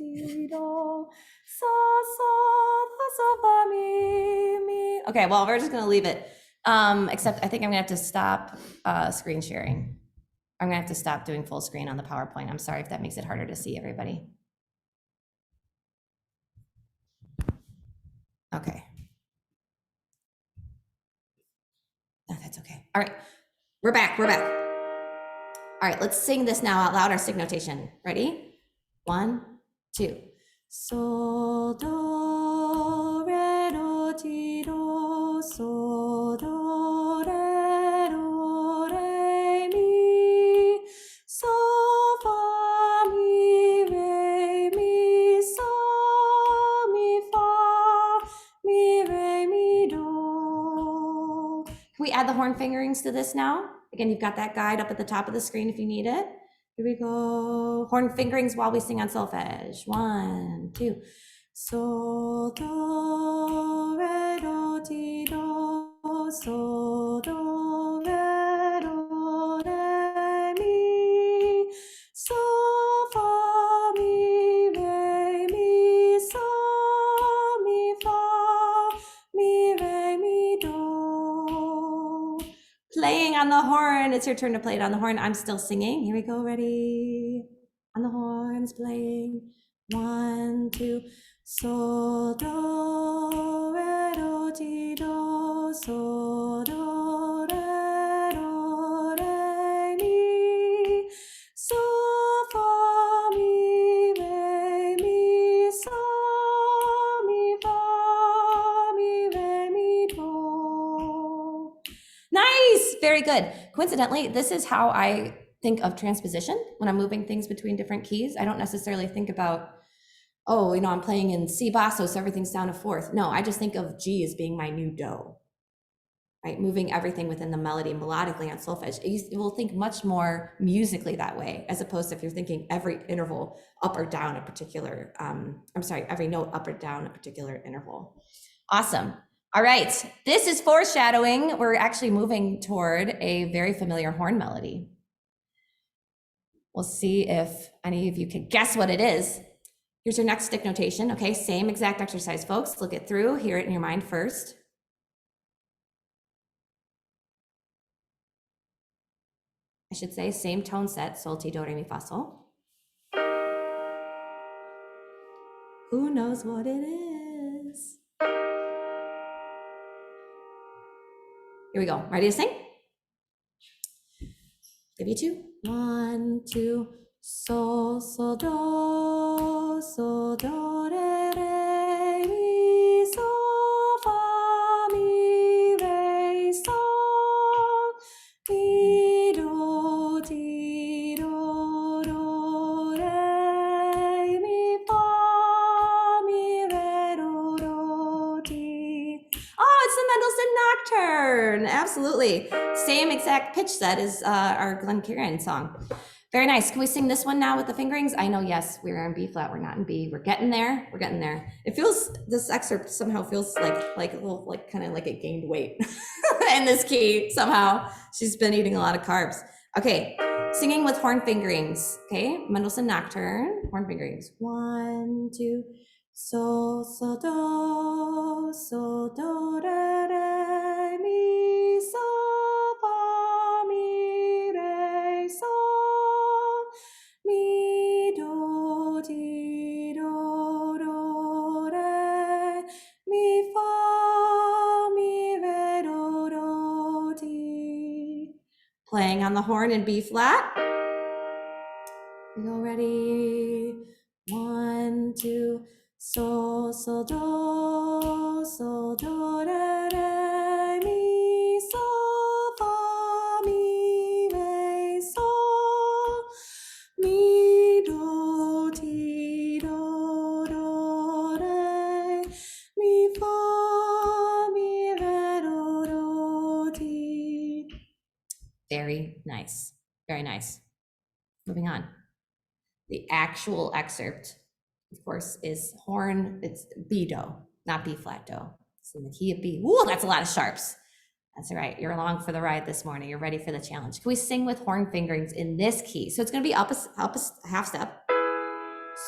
do, sa, fa, mi. Okay, well, we're just gonna leave it. Except I think I'm gonna have to stop screen sharing. I'm gonna have to stop doing full screen on the PowerPoint. I'm sorry if that makes it harder to see everybody. Okay. No, that's okay. All right, we're back. All right, let's sing this now out loud, our sig notation. Ready? 1, 2. Sol, do, re, do, ti, do, sol, do, re, mi, sol, fa, mi, re, sol, mi, fa, mi, re, mi, do. Can we add the horn fingerings to this now? Again, you've got that guide up at the top of the screen if you need it. Here we go. Horn fingerings while we sing on solfege. 1, 2. Sol, do, re, do, ti, do, sol, do, re, mi, sol, fa, mi, re, sol, mi, fa, mi, re, mi, do. Playing on the horn. It's your turn to play it on the horn. I'm still singing. Here we go. Ready? On the horns playing. 1, 2. Sol, do, re, do, ti, do, sol, do, re, mi, sol, fa, mi, sol, mi, fa, mi, re, mi, do. Nice, very good. Coincidentally, this is how I think of transposition when I'm moving things between different keys. I don't necessarily think about, oh, I'm playing in C basso, so everything's down a fourth. No, I just think of G as being my new do, right? Moving everything within the melody melodically on solfege. You will think much more musically that way, as opposed to if you're thinking every interval up or down a particular, every note up or down a particular interval. Awesome. All right, this is foreshadowing. We're actually moving toward a very familiar horn melody. We'll see if any of you can guess what it is. Here's your next stick notation. Okay, same exact exercise, folks. Look it through, hear it in your mind first. I should say same tone set, sol, ti, do, re, mi, fa, sol. Who knows what it is? Here we go. Ready to sing? Give you 2. 1, 2. Sol, sol, do, re, mi, sol, fa, mi, re, sol, mi, do, ti, do, re, mi, fa, mi, re, do, ti. Oh, it's the Mendelssohn Nocturne. Absolutely. Same exact pitch set as our Glencairn song. Very nice. Can we sing this one now with the fingerings? I know, yes, we're in B flat. We're not in B. We're getting there. We're getting there. It feels, this excerpt somehow feels like a little, like kind of like it gained weight in this key somehow. She's been eating a lot of carbs. Okay, singing with horn fingerings. Okay, Mendelssohn Nocturne, horn fingerings. 1, 2. Sol, do, re, mi, sol, fa, mi, re, sol, mi, do, ti, do, re, mi, fa, mi, re, do, ti. Playing on the horn in B flat. We go, ready? 1, 2. Sol, do, re, mi, sol, fa, mi, re, sol, mi, do, ti, do, re, mi, fa, mi, re, do, ti. Very nice, very nice. Moving on. The actual excerpt, of course, is horn, it's B do, not B flat do. It's in the key of B. Ooh, that's a lot of sharps. That's all right. You're along for the ride this morning. You're ready for the challenge. Can we sing with horn fingerings in this key? So it's going to be up a half step.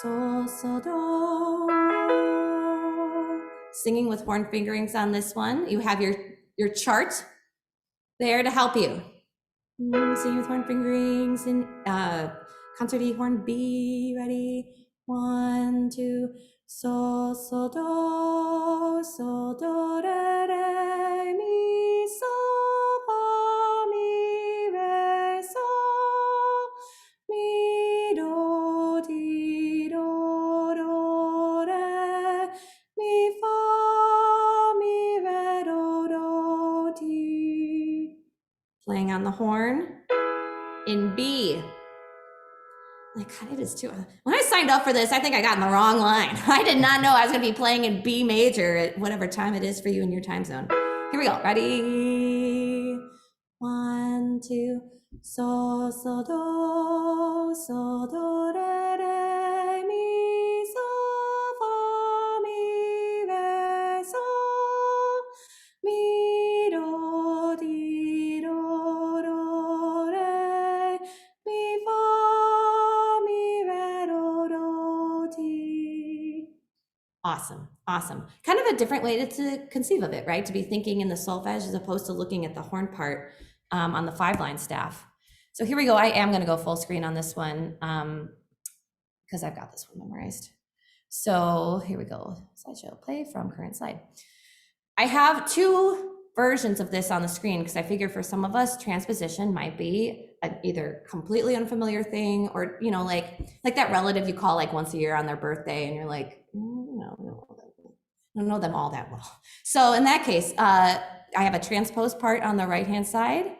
Sol, do. Singing with horn fingerings on this one. You have your chart there to help you. Singing with horn fingerings and concert E horn B. Ready? 1, 2. Sol, sol, do, re, mi, sol, fa, mi, re, sol, mi, do, re, mi, fa, mi, re, do, ti. Playing on the horn in B. Like, God, it is too. When I signed up for this, I think I got in the wrong line. I did not know I was going to be playing in B major at whatever time it is for you in your time zone. Here we go. Ready? 1, 2. Sol, sol, do, re, mi, sol, fa, mi, re, sol, mi, do, re, mi, fa, mi, re, do, ti. Awesome, awesome. Kind of a different way to conceive of it, right? To be thinking in the solfege as opposed to looking at the horn part on the 5-line staff. So here we go. I am going to go full screen on this one because I've got this one memorized. So here we go. Slideshow, play from current slide. I have 2 versions of this on the screen because I figure for some of us, transposition might be either completely unfamiliar thing or, you know, like that relative you call like once a year on their birthday and you're like, I don't know them all that well. So in that case, I have a transposed part on the right-hand side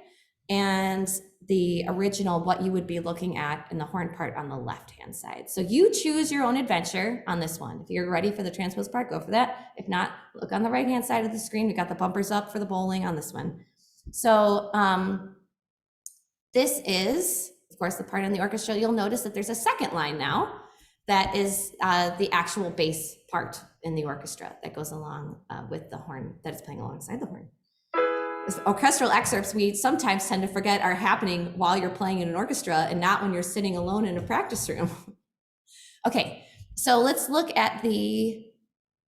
and the original, what you would be looking at in the horn part on the left-hand side. So you choose your own adventure on this one. If you're ready for the transposed part, go for that. If not, look on the right-hand side of the screen. We got the bumpers up for the bowling on this one. So this is, of course, the part in the orchestra. You'll notice that there's a second line now that is the actual bass part in the orchestra that goes along with the horn that is playing alongside the horn. Orchestral excerpts we sometimes tend to forget are happening while you're playing in an orchestra and not when you're sitting alone in a practice room. Okay, so let's look at the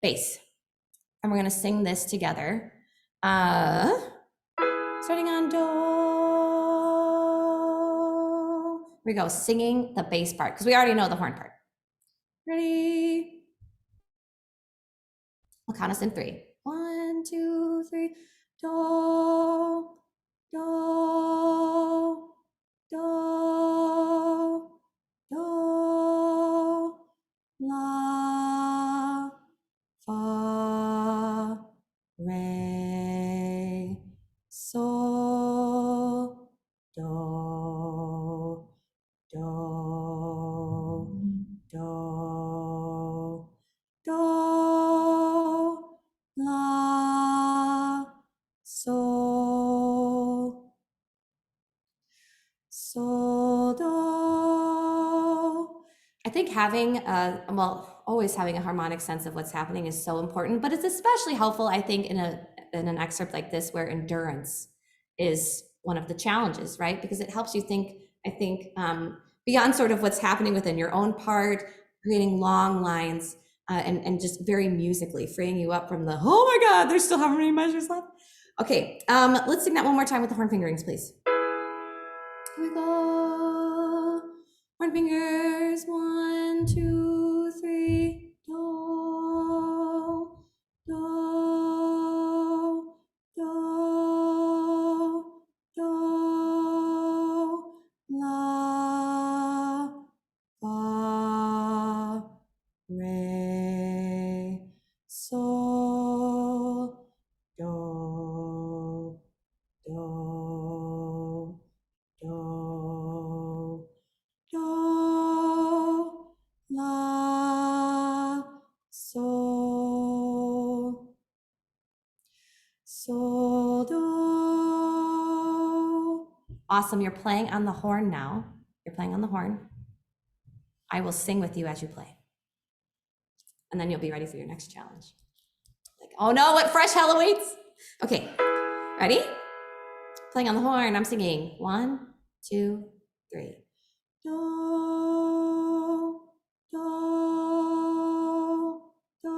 bass. And we're gonna sing this together. Starting on do. Here we go, singing the bass part, because we already know the horn part. Ready? I'll count us in 3. 1, 2, 3. Do, do, do, do, la, fa, re, sol, do, do, do, do, la, sol, sol, do. I think having always having a harmonic sense of what's happening is so important, but it's especially helpful, I think, in an excerpt like this where endurance is one of the challenges, right? Because it helps you think, I think, beyond sort of what's happening within your own part, creating long lines and just very musically freeing you up from the, oh my God, there's still how many measures left? Okay, let's sing that one more time with the horn fingerings, please. Here we go. Horn fingers, 1, 2, 3. Do, do, do, do, la, fa, re, sol, do, do, do, do, la, sol, sol, do. Awesome, you're playing on the horn now. You're playing on the horn. I will sing with you as you play. And then you'll be ready for your next challenge. Like, oh no, what fresh hell awaits? Okay, ready? Playing on the horn, I'm singing. 1, 2, 3. Do, do, do,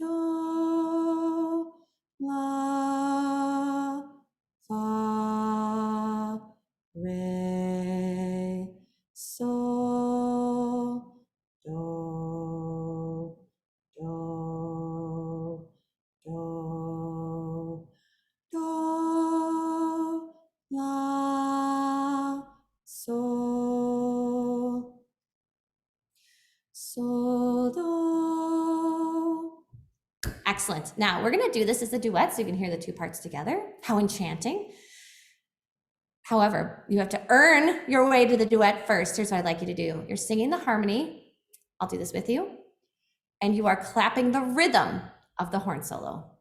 do, la, fa, so, do. Excellent. Now we're gonna do this as a duet so you can hear the two parts together. How enchanting. However, you have to earn your way to the duet first. Here's what I'd like you to do. You're singing the harmony. I'll do this with you. And you are clapping the rhythm of the horn solo.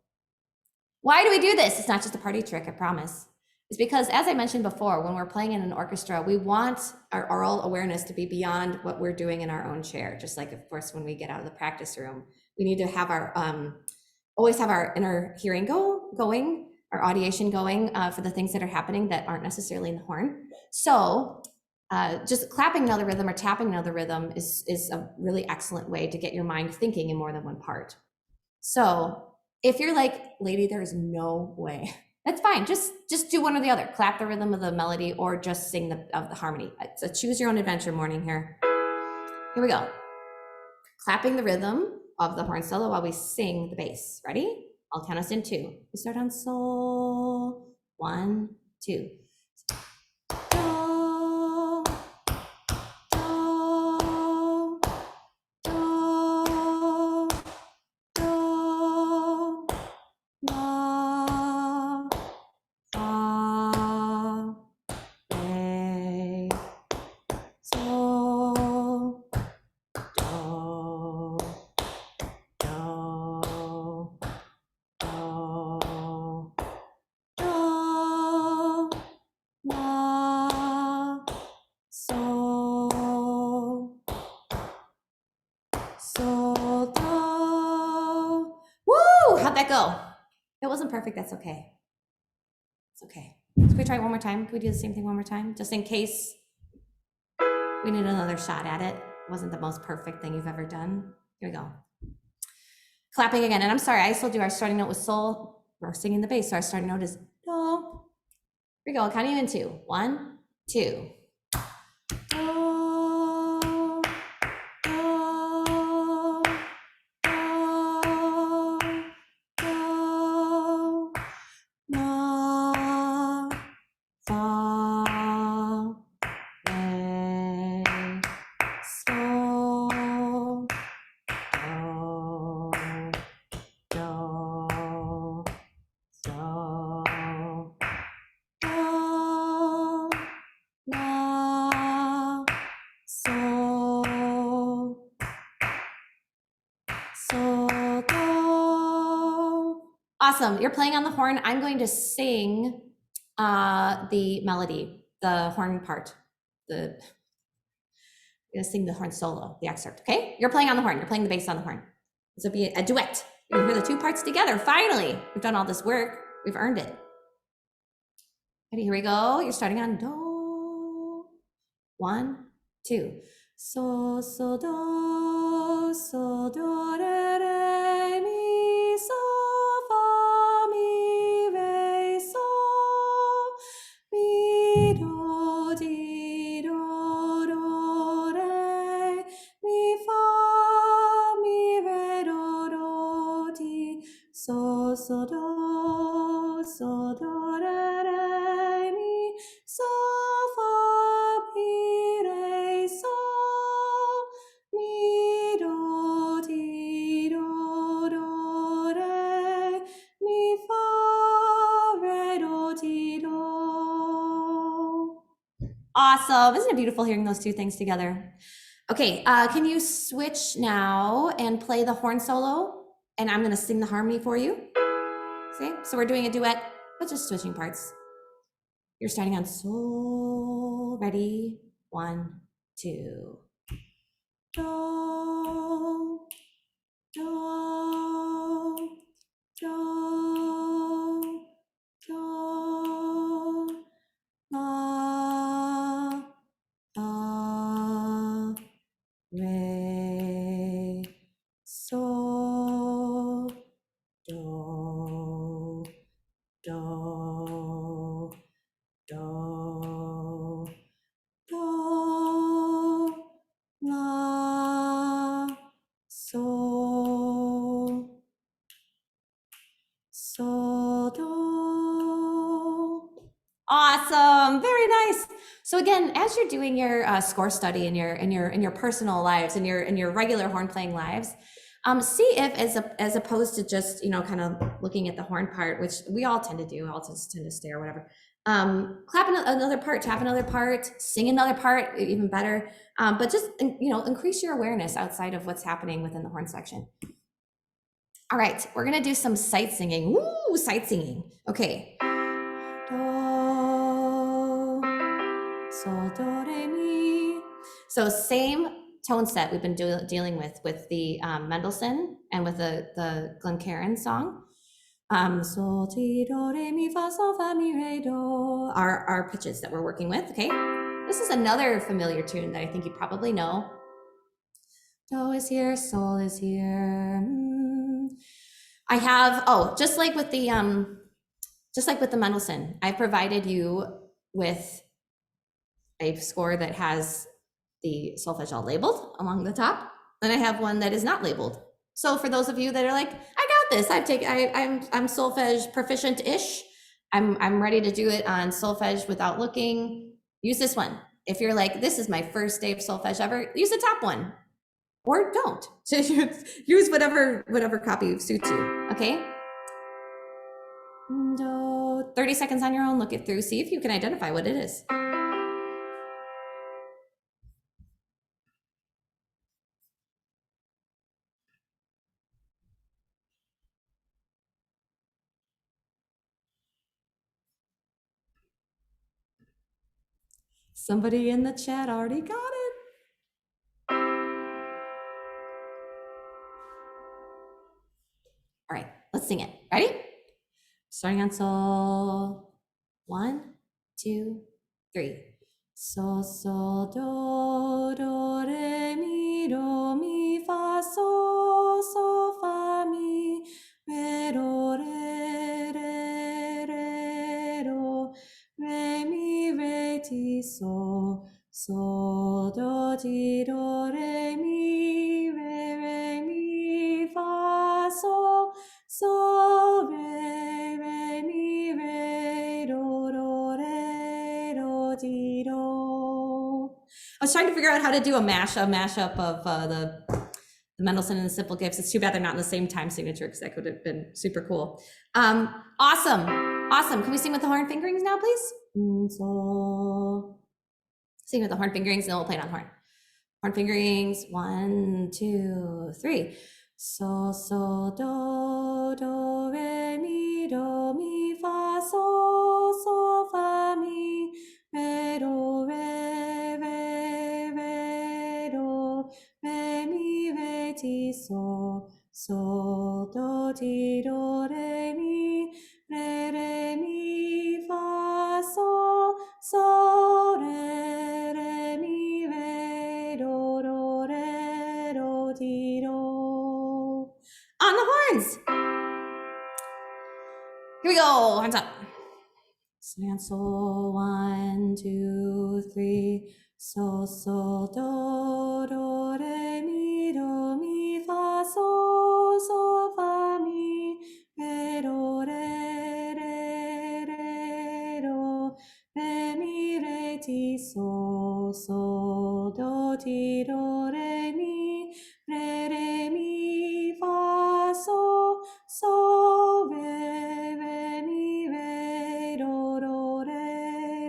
Why do we do this? It's not just a party trick, I promise. It's because, as I mentioned before, when we're playing in an orchestra, we want our aural awareness to be beyond what we're doing in our own chair. Just like, of course, when we get out of the practice room, we need to have our, always have our inner hearing going, our audiation going for the things that are happening that aren't necessarily in the horn. So just clapping another rhythm or tapping another rhythm is a really excellent way to get your mind thinking in more than one part. So if you're like, lady, there is no way, that's fine. Just do one or the other. Clap the rhythm of the melody or just sing the harmony. It's a choose your own adventure morning here. Here we go. Clapping the rhythm of the horn solo while we sing the bass. Ready? I'll count us in 2. We start on sol. 1, 2. Do, do, do, do, la, fa, re, sol, do, do, do, do, la, sol, sol, do. Woo! How'd that go? It wasn't perfect, that's okay. It's okay. Can we try it one more time? Can we do the same thing one more time? Just in case we need another shot at it. It wasn't the most perfect thing you've ever done. Here we go. Clapping again, and I'm sorry, I still do our starting note with sol. We're singing the bass, so our starting note is do. Here we go, I'll count you in 2. 1, 2. Do, do, do, do, la, fa, re, sol, do, do, do, do, la, sol, sol, do. Awesome. You're playing on the horn. I'm going to sing the melody, the horn part. I'm going to sing the horn solo, the excerpt. Okay? You're playing on the horn. You're playing the bass on the horn. This will be a duet. You can hear the two parts together. Finally, we've done all this work. We've earned it. Ready? Here we go. You're starting on do. 1, 2. So, so, do, re, mi, so, fa, mi, re, so, mi, do, di, do, re, mi, fa, mi, re, do, di, so, do, re, mi, so, fa, mi, re, so, mi, do, di, do, re, mi, fa, re, do, di, do. Awesome. Isn't it beautiful hearing those two things together? Okay, can you switch now and play the horn solo? And I'm going to sing the harmony for you. See? So we're doing a duet, but just switching parts. You're starting on sol. Ready? 1, 2. Do, do, do, do, la, fa, re, sol, do, do, do, do, la, sol, sol, do. Awesome, very nice. So again, as you're doing your score study in your personal lives, in your regular horn playing lives, see if as opposed to just, you know, kind of looking at the horn part, which we all tend to do, I'll just tend to stare or whatever. Clap another part, tap another part, sing another part, even better. But just, you know, increase your awareness outside of what's happening within the horn section. All right, we're gonna do some sight singing. Woo, sight singing. Okay. Do, sol, do, re, mi. So same tone set we've been dealing with the Mendelssohn and with the Glencairn song. Sol, ti, do, re, mi, fa, sol, fa, mi, re, do. Our pitches that we're working with. Okay. This is another familiar tune that I think you probably know. Do is here, sol is here. I have, just like with the Mendelssohn, I provided you with a score that has the solfege all labeled along the top. Then I have one that is not labeled. So for those of you that are like, I got this, I'm solfege proficient-ish. I'm ready to do it on solfege without looking. Use this one. If you're like, this is my first day of solfege ever, use the top one. Or don't. Use whatever copy suits you, okay? 30 seconds on your own, look it through, see if you can identify what it is. Somebody in the chat already got it. All right, let's sing it. Ready? Starting on sol. 1, 2, 3. Sol, sol, do, re, mi, fa, sol, fa, mi, re, do, re, mi, re, ti, sol, do, re, mi, fa, sol, re, mi, re, do, ti, do. I was trying to figure out how to do a mashup of the Mendelssohn and the Simple Gifts. It's too bad they're not in the same time signature because that could have been super cool. Awesome. Can we sing with the horn fingerings now, please? So, sing with the horn fingerings, and then we'll play it on horn. Horn fingerings, 1, 2, 3. Sol, sol, do, re, mi, fa, sol, fa, mi, re, do, re, do, re, mi, re, ti, sol, do, ti, do, re, mi, fa, sol, re, mi, do, ti, do. On the horns. Here we go, hands up. And sol, 1, 2, 3. Sol, sol, do, re, mi, fa, sol, fa, mi, re, do, re, mi, re, ti, sol, do, ti, do, re, mi, fa, sol, re, mi,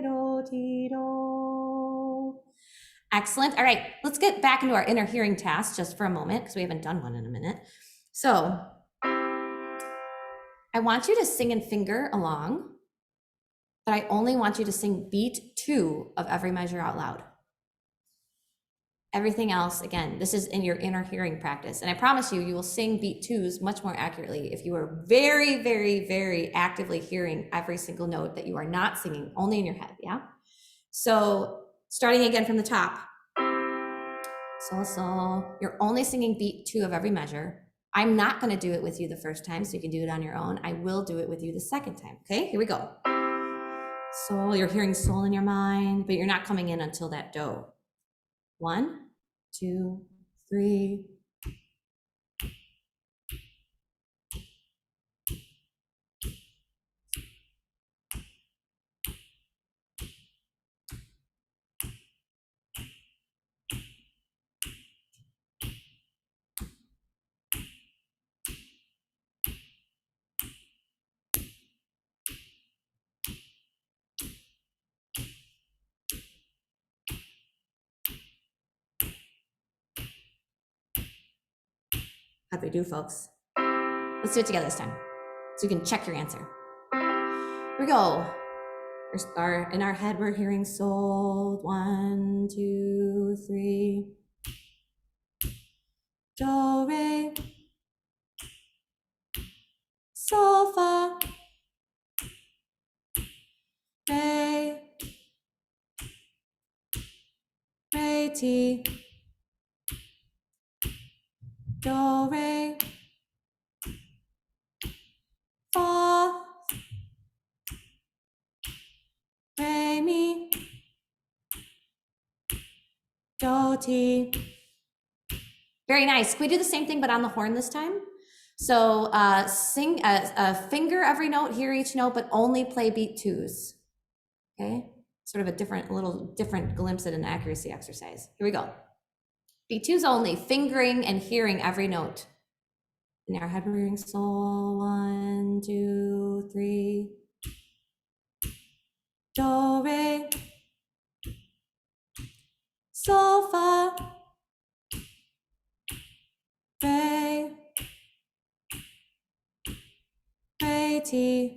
do, ti, do. Excellent. All right, let's get back into our inner hearing task just for a moment because we haven't done one in a minute. So I want you to sing and finger along, but I only want you to sing beat 2 of every measure out loud. Everything else, again, this is in your inner hearing practice. And I promise you, you will sing beat 2s much more accurately if you are very, very, very actively hearing every single note that you are not singing, only in your head, yeah? So starting again from the top. Sol, sol. You're only singing beat 2 of every measure. I'm not gonna do it with you the first time, so you can do it on your own. I will do it with you the second time, okay? Here we go. Sol, you're hearing sol in your mind, but you're not coming in until that do. 1, 2, 3. How'd we do, folks? Let's do it together this time, so you can check your answer. Here we go. In our head, we're hearing sol, 1, 2, 3. Do, re, sol, fa, re, re, ti, do, re, fa, re, mi, do, ti. Very nice. Can we do the same thing but on the horn this time? So sing a finger every note, hear each note, but only play beat twos. Okay, sort of a little different glimpse at an accuracy exercise. Here we go. Beat twos only, fingering and hearing every note. In our head, we're hearing sol, 1, 2, 3. Do, re, sol, fa, re, re, ti,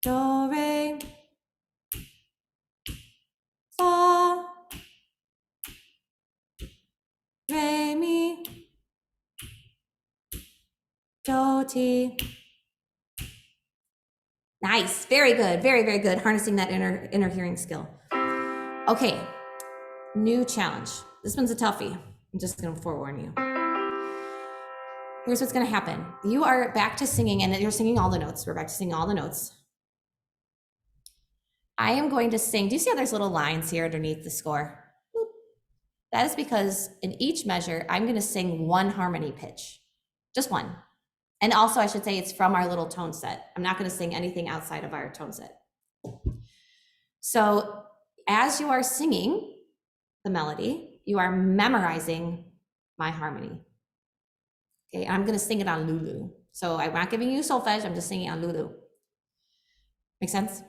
do, re, fa, re, mi, do, ti. Nice, very good, very, very good. Harnessing that inner hearing skill. Okay, new challenge. This one's a toughie. I'm just gonna forewarn you. Here's what's gonna happen. You are back to singing, and you're singing all the notes. We're back to singing all the notes. I am going to sing. Do you see how there's little lines here underneath the score? Boop. That is because in each measure, I'm gonna sing one harmony pitch, just one. And also, I should say it's from our little tone set. I'm not going to sing anything outside of our tone set. So as you are singing the melody, you are memorizing my harmony. Okay, I'm going to sing it on Lulu. So I'm not giving you solfege, I'm just singing on Lulu. Make sense?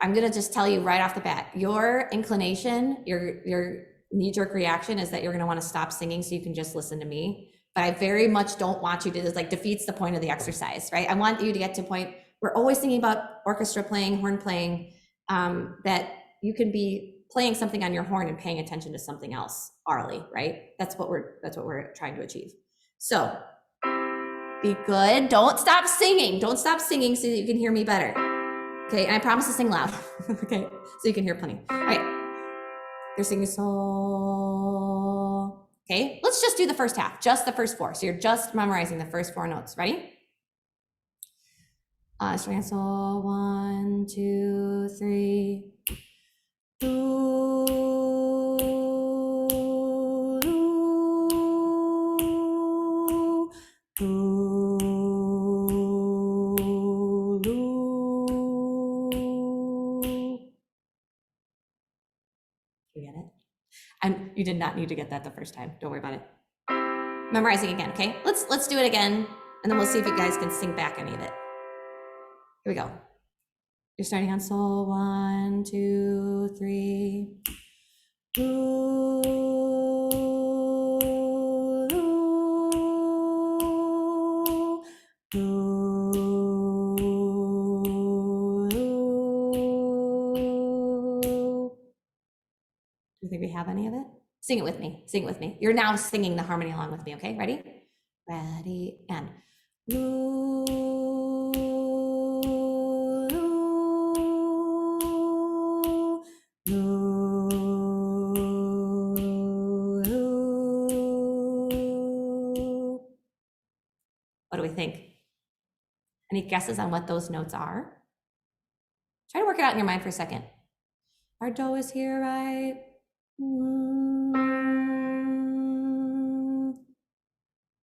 I'm going to just tell you right off the bat, your inclination, your knee-jerk reaction is that you're going to want to stop singing so you can just listen to me. But I very much don't want you to, this like defeats the point of the exercise, right? I want you to get to a point, we're always thinking about orchestra playing, horn playing, that you can be playing something on your horn and paying attention to something else orally, right? That's what we're trying to achieve. So be good, don't stop singing so that you can hear me better. Okay, and I promise to sing loud, okay? So you can hear plenty. All right, you're singing so. Okay, let's just do the first half, just the first 4. So you're just memorizing the first 4 notes. Ready? Starting sol, 1, 2, 3. Do, do, do, you get it? And you did not need to get that the first time. Don't worry about it. Memorizing again, okay? Let's do it again, and then we'll see if you guys can sing back any of it. Here we go. You're starting on sol, 1, 2, 3. Do, do, do you think we have any of it? Sing it with me, sing it with me. You're now singing the harmony along with me, okay? Ready? Ready, and Lulu, what do we think? Any guesses on what those notes are? Try to work it out in your mind for a second. Our do is here, right?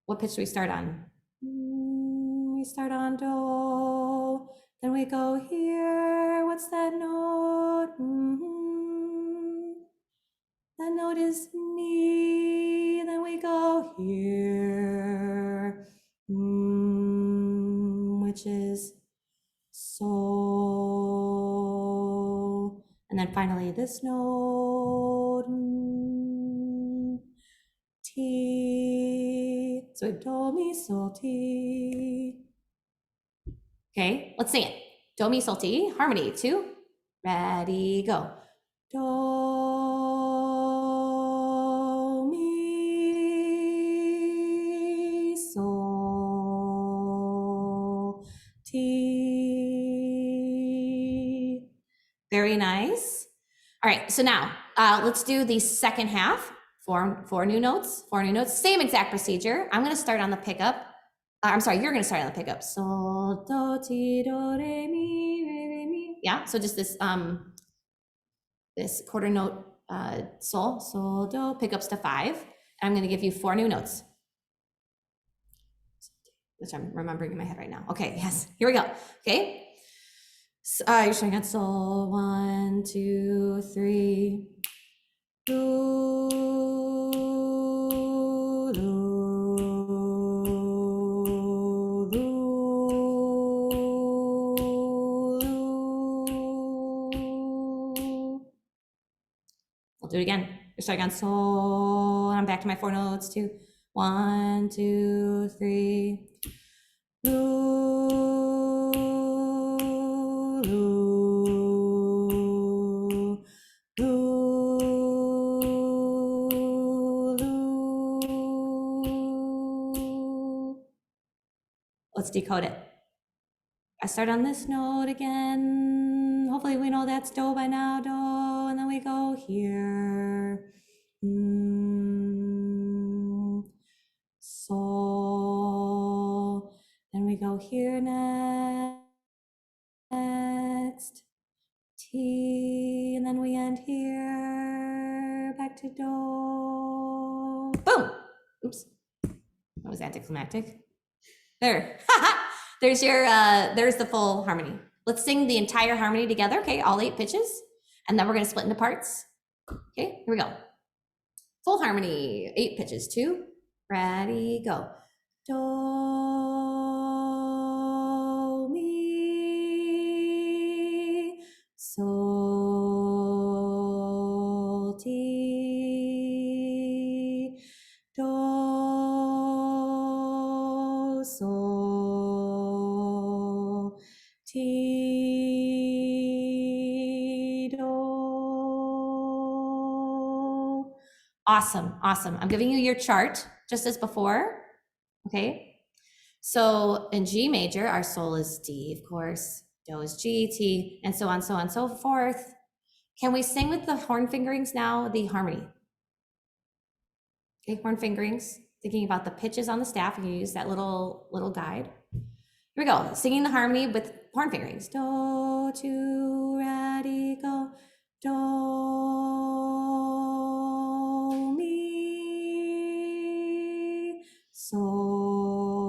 What pitch do we start on? We start on do, then we go here. What's that note? That note is mi, then we go here, which is sol. And then finally this note, ti. So do, mi, sol, ti. Okay, let's sing it. Do, mi, sol, ti, harmony, 2, ready, go. Do, mi, sol, ti. Very nice. All right, so now let's do the second half. Four new notes, same exact procedure. I'm gonna start on the pickup. I'm sorry, you're gonna start on the pickup. Sol, do, ti, do, re, mi, re, mi. Yeah, so just this this quarter note sol, do, pickups to 5. And I'm gonna give you 4 new notes, which I'm remembering in my head right now. Okay, yes, here we go. Okay. So, you're starting on sol, 1, 2, 3. Do, do, do, do. We'll do it again. You're starting on sol, and I'm back to my 4 notes. 2, 1, 2, 3. Do, do, do, do. Let's decode it. I start on this note again. Hopefully we know that's do by now, do, and then we go here. Sol. Then we go here next. T, and then we end here. Back to do. Boom. Oops. That was anticlimactic. There. There's your there's the full harmony. Let's sing the entire harmony together, okay? All 8 pitches. And then we're gonna split into parts. Okay, here we go. Full harmony, 8 pitches. 2, ready, go. Do, mi, sol, ti, do, sol, ti, do. Awesome, awesome. I'm giving you your chart just as before, okay? So in G major, our sol is D, of course, do is G, T, and so on, so on, so forth. Can we sing with the horn fingerings now, the harmony? Okay, horn fingerings, thinking about the pitches on the staff, you can use that little guide. Here we go, singing the harmony with horn fingerings. Do, 2, ready, go. Do, mi, sol,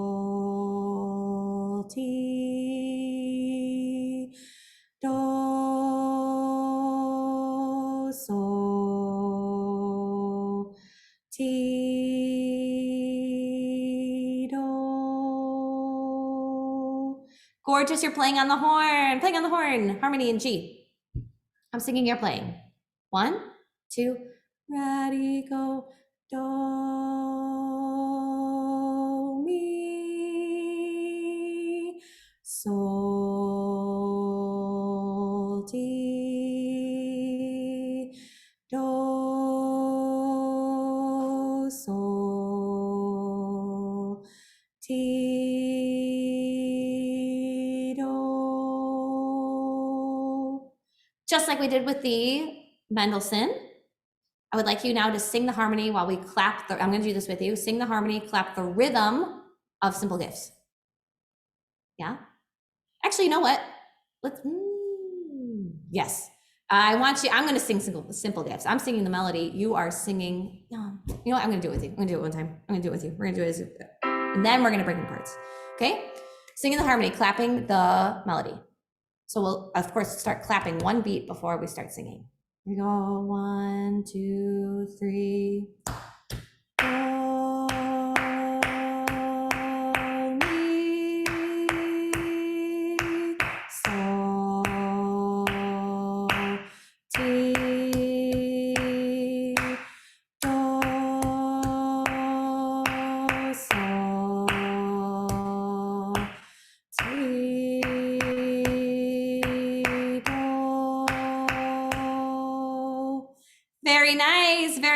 ti, do, sol, ti, do. Gorgeous, you're playing on the horn, harmony in G. I'm singing, you're playing. 1, 2, ready, go. Do, mi, sol, ti, do, sol, ti, do. Just like we did with the Mendelssohn, I would like you now to sing the harmony while we clap I'm gonna do this with you. Sing the harmony, clap the rhythm of Simple Gifts. Yeah? Actually, you know what? Let's, yes. I'm gonna sing simple Gifts. I'm singing the melody. You are singing, you know what? I'm gonna do it with you. I'm gonna do it one time. I'm gonna do it with you. We're gonna do it and then we're gonna break in parts. Okay? Singing the harmony, clapping the melody. So we'll, of course, start clapping 1 beat before we start singing. We go 1, 2, 3. Do, mi, sol, ti, do,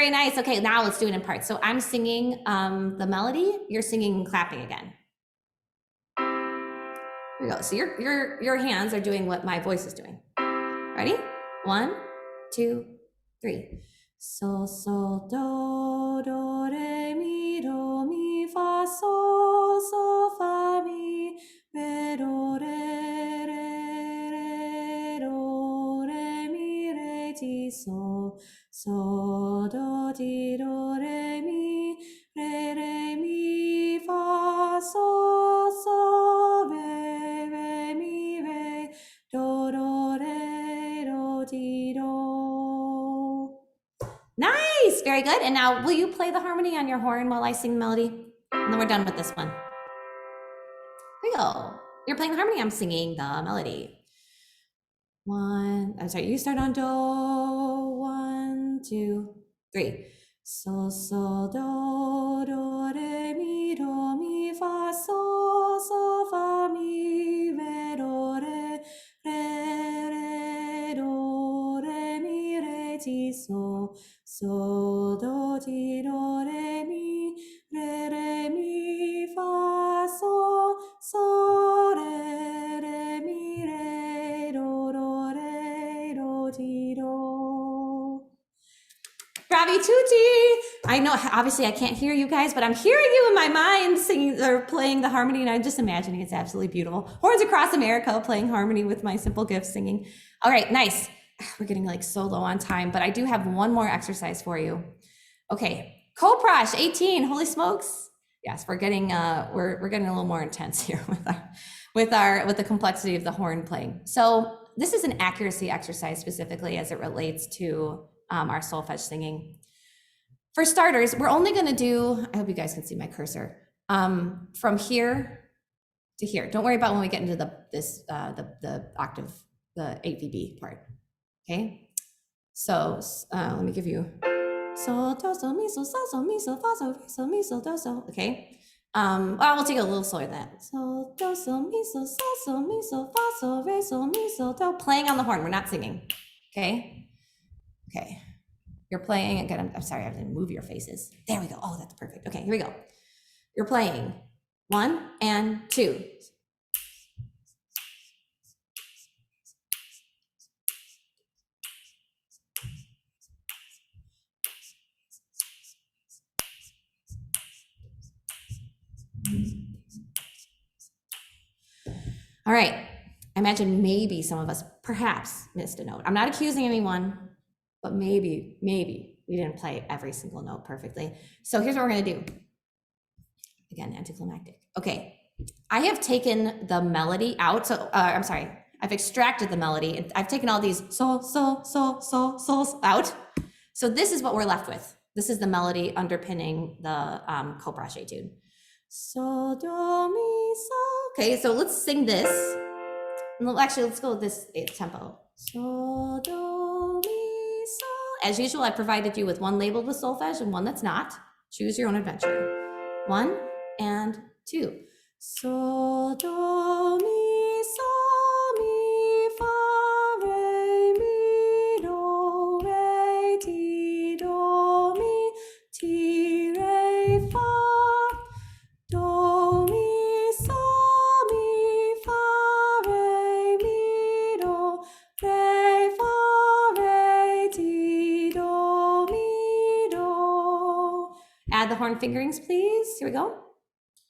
very nice. Okay, now let's do it in parts. So I'm singing the melody, you're singing and clapping again. Here we go. So your hands are doing what my voice is doing. Ready? 1, 2, 3. So, so, do, re, mi, fa, so, fa, mi, re, do, re, mi, re, ti, so, do, ti, do, re, mi, fa, so, re, mi, re, do, ti, do. Nice, very good. And now will you play the harmony on your horn while I sing the melody? And then we're done with this one. Here we go. You're playing the harmony, I'm singing the melody. I'm sorry, you start on do, 1, 2, 3. So, so, do, re, mi, fa, so, fa, mi, re, do, re, mi, re, ti, so, do, ti, do, re, mi, fa, so, re, mi, re, do, ti, do. Bravi tutti! I know, obviously I can't hear you guys, but I'm hearing you in my mind singing or playing the harmony, and I'm just imagining it's absolutely beautiful. Horns Across America playing harmony with my Simple Gifts singing. All right, nice. We're getting like so low on time, but I do have one more exercise for you. Okay, Coprosh 18, holy smokes. Yes, we're getting we're getting a little more intense here with the complexity of the horn playing. So this is an accuracy exercise specifically as it relates to our solfege singing. For starters, we're only going to do, I hope you guys can see my cursor, from here to here. Don't worry about when we get into the octave, the 8VB part. Okay, so let me give you so do so mi so fa so mi so do so. Okay, well, we'll take it a little slower than that. So do so mi so fa so re so mi so do. Playing on the horn, we're not singing. Okay, okay, you're playing again. I'm sorry, I didn't move your faces. There we go. Oh, that's perfect. Okay, here we go. You're playing 1 and 2. All right, I imagine maybe some of us perhaps missed a note. I'm not accusing anyone, but maybe we didn't play every single note perfectly. So here's what we're gonna do. Again, anticlimactic. Okay, I have taken the melody out. So I'm sorry, I've extracted the melody. And I've taken all these so's out. So this is what we're left with. This is the melody underpinning the Coprosh etude. So, do, mi, so. Okay, so let's sing this. Actually, let's go with this tempo. So, do, mi, so. As usual, I provided you with one labeled with solfege and one that's not. Choose your own adventure. 1 and 2. So, do, mi, fa, re, mi, do, mi, ti, re, fa. Do, mi, fa, re, mi, do, re, fa, re, ti, do, mi, do. Add the horn fingerings, please. Here we go.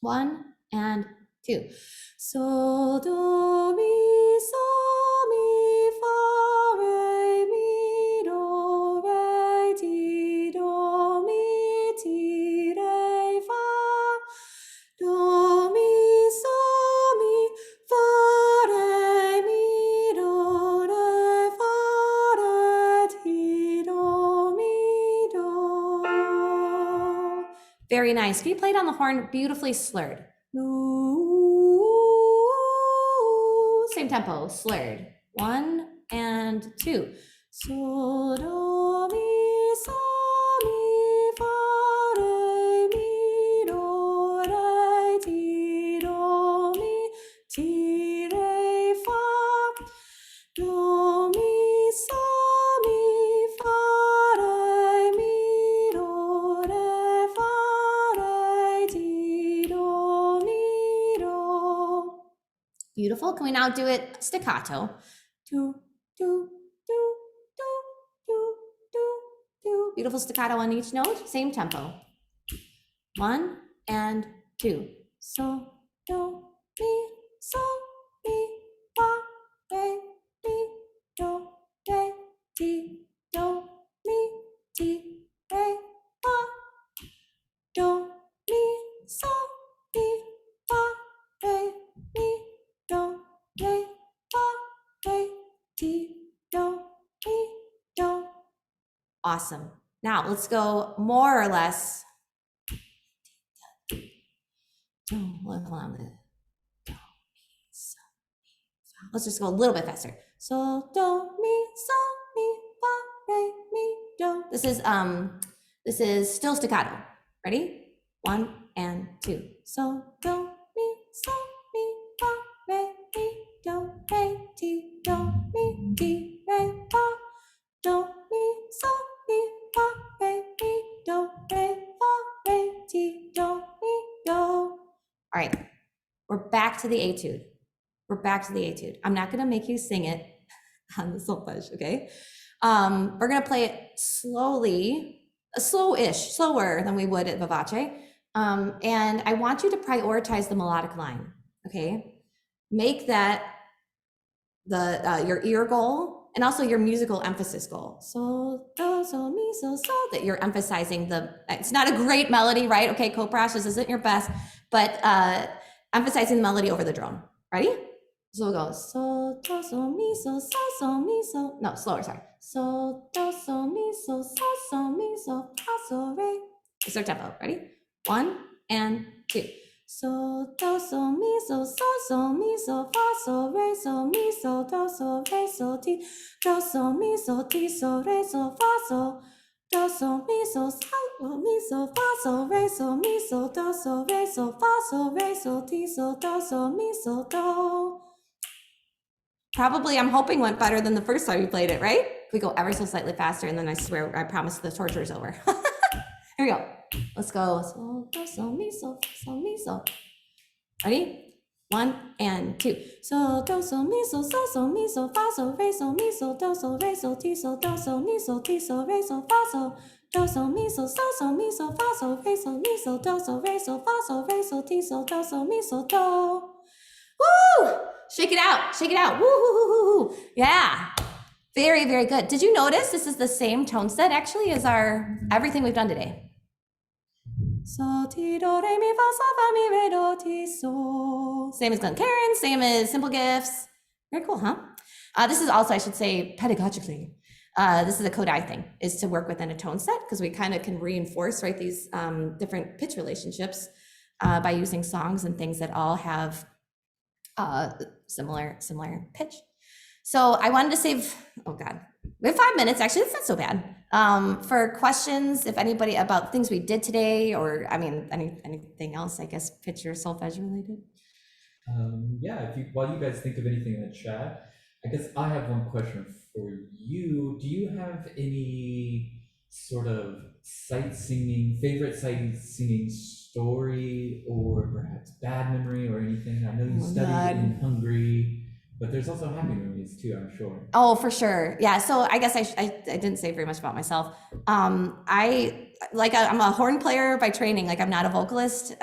1 and 2. So, do, mi, fa, re, mi, do, re, ti, re, fa. Do, mi, fa, re, mi, do, re, fa, re, ti, do. Very nice. Can you play it on the horn? Beautifully slurred. Same tempo, slurred. 1 and 2. So, do, mi, fa, re, mi, do, re, ti, re, fa. Do, mi, fa, re, mi, Beautiful. Can we now do it staccato? Do, do, do, do, do, do, do. Beautiful staccato on each note, same tempo. 1 and 2. So, do, mi, so, mi, fa, re, mi, do, re, ti, do, mi, ti, re, fa, do, mi, so, mi, fa, re, mi, do, re, fa, re, ti, do, mi, do. Awesome. Now let's go more or less. Let's just go a little bit faster. So, do, mi, so, mi, fa, re, mi, do. This is still staccato. Ready? 1 and 2. So, do, mi, so, mi, fa, re, mi, do, re, ti, do, mi, ti, re, fa, do, mi, so, mi, fa, re, mi, do, re, fa, re, ti, do, mi, do. All right, we're back to the etude. We're back to the etude. I'm not gonna make you sing it on the solfege, okay? We're gonna play it slowly, slow-ish, slower than we would at vivace. And I want you to prioritize the melodic line, okay? Make that your ear goal and also your musical emphasis goal. So, do, so, mi, so, that you're emphasizing it's not a great melody, right? Okay, Koprash, this isn't your best, but emphasizing the melody over the drone. Ready? So we'll go, so, do, so, mi, so, mi, so. No, slower, sorry. So, do, so, mi, so, mi, so, fa, so, re. It's our tempo. Ready? 1 and 2. So, do, so, mi, so, mi, so, fa, so, re, so, mi, so, do, so, re, so, ti, do, so, mi, so, ti, so, re, so, fa, so, do, so, mi, so, mi, so, fa, so, re, so, mi, so, do, so, re, so, fa, so, re, so, ti, so, do, so, mi, so, do. Probably, I'm hoping went better than the first time you played it, right? We go ever so slightly faster, and then I swear, I promise the torture is over. Here we go. Let's go. So, do, so, mi, so, mi, so. Ready? 1 and 2. So, do, so, mi, so, mi, so, fa, so, re, so, mi, so, do, so, re, so, ti, so, do, so, mi, so, ti, so, re, so, fa, so, do, so, mi, so, mi, so, fa, so, re, so, mi, so, do, so, re, so, fa, so, re, so, ti, so, do, so, mi, so, do. Woo! Shake it out, shake it out. Woo, woo, woo, woo, woo. Yeah. Very, very good. Did you notice this is the same tone set actually as everything we've done today? So, ti, do, re, mi, fa, sol, fa, mi, re, do, ti, so. Same as Glencairn, same as Simple Gifts. Very cool, huh? This is also, I should say, pedagogically, this is a Kodai thing, is to work within a tone set, because we kind of can reinforce, right, these different pitch relationships by using songs and things that all have similar pitch. So I wanted to save, oh God, we have 5 minutes, actually, that's not so bad. For questions, if anybody about things we did today, or I mean, anything else, I guess, pitch or solfege related. Yeah, while you guys think of anything in the chat, I guess I have one question for you. Do you have any sort of favorite sight singing story, or perhaps bad memory or anything? I know you studied in Hungary, but there's also happy memories too, I'm sure. Oh, for sure. Yeah. So I guess I didn't say very much about myself. I'm a horn player by training. Like, I'm not a vocalist.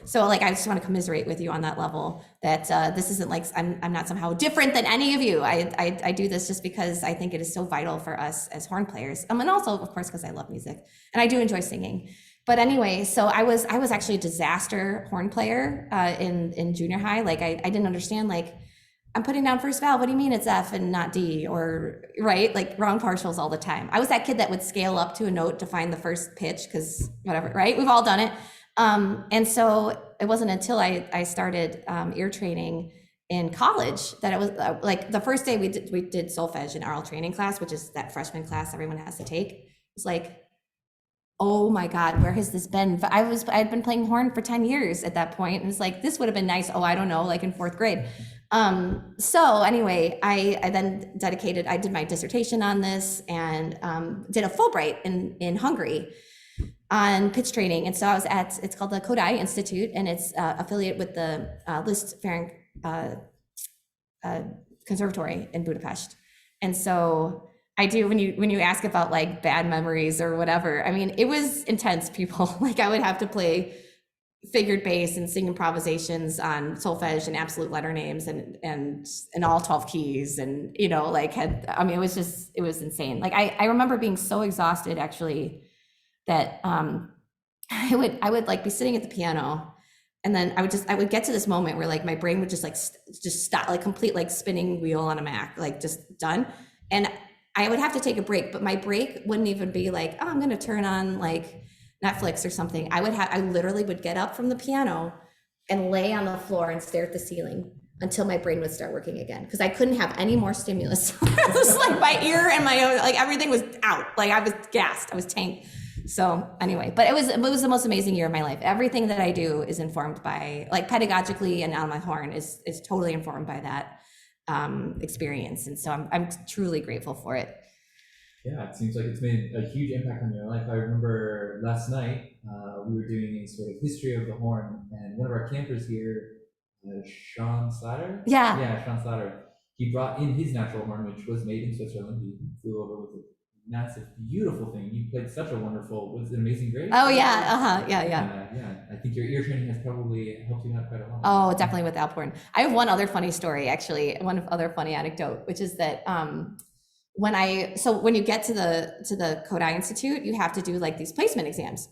So like, I just want to commiserate with you on that level, that this isn't like, I'm not somehow different than any of you. I do this just because I think it is so vital for us as horn players. And also, of course, because I love music and I do enjoy singing. But anyway, so I was actually a disaster horn player in junior high. Like, I didn't understand, like, I'm putting down first valve. What do you mean it's F and not D? Or, right? Like, wrong partials all the time. I was that kid that would scale up to a note to find the first pitch, because whatever, right? We've all done it. And so it wasn't until I started ear training in college that it was like the first day we did solfege in oral training class, which is that freshman class everyone has to take. It's like, oh my God, where has this been? I'd been playing horn for 10 years at that point. And it's like, this would have been nice. Oh, I don't know, like in 4th grade. So anyway, I then I did my dissertation on this, and did a Fulbright in Hungary on pitch training. And so I was it's called the Kodai Institute, and it's affiliate with the Liszt uh, conservatory in Budapest. And so I do, when you ask about like bad memories or whatever, I mean, it was intense, people. Like I would have to play figured bass and sing improvisations on solfege and absolute letter names and all 12 keys, and like I mean, it was insane. Like I remember being so exhausted actually that I would like be sitting at the piano, and then I would get to this moment where like my brain would just like just stop, like complete like spinning wheel on a Mac, like just done. And I would have to take a break, but my break wouldn't even be like, oh, I'm going to turn on like Netflix or something. I literally would get up from the piano and lay on the floor and stare at the ceiling until my brain would start working again, because I couldn't have any more stimulus. It was like my ear and like everything was out. Like I was gassed, I was tanked. So anyway, but it was the most amazing year of my life. Everything that I do is informed by, like, pedagogically and on my horn is totally informed by that experience. And so I'm truly grateful for it. Yeah, it seems like it's made a huge impact on your life. I remember last night we were doing a sort of history of the horn, and one of our campers here, Sean Slatter. Yeah, Sean Slatter. He brought in his natural horn, which was made in Switzerland. He flew over with a massive, beautiful thing. You played such a wonderful. Was it Amazing Grace? Oh yeah, yeah. Yeah. I think your ear training has probably helped you out quite a lot. Oh, definitely with Alphorn. I have one other funny story, actually, one other funny anecdote, which is that when you get to the Kodai Institute, you have to do like these placement exams.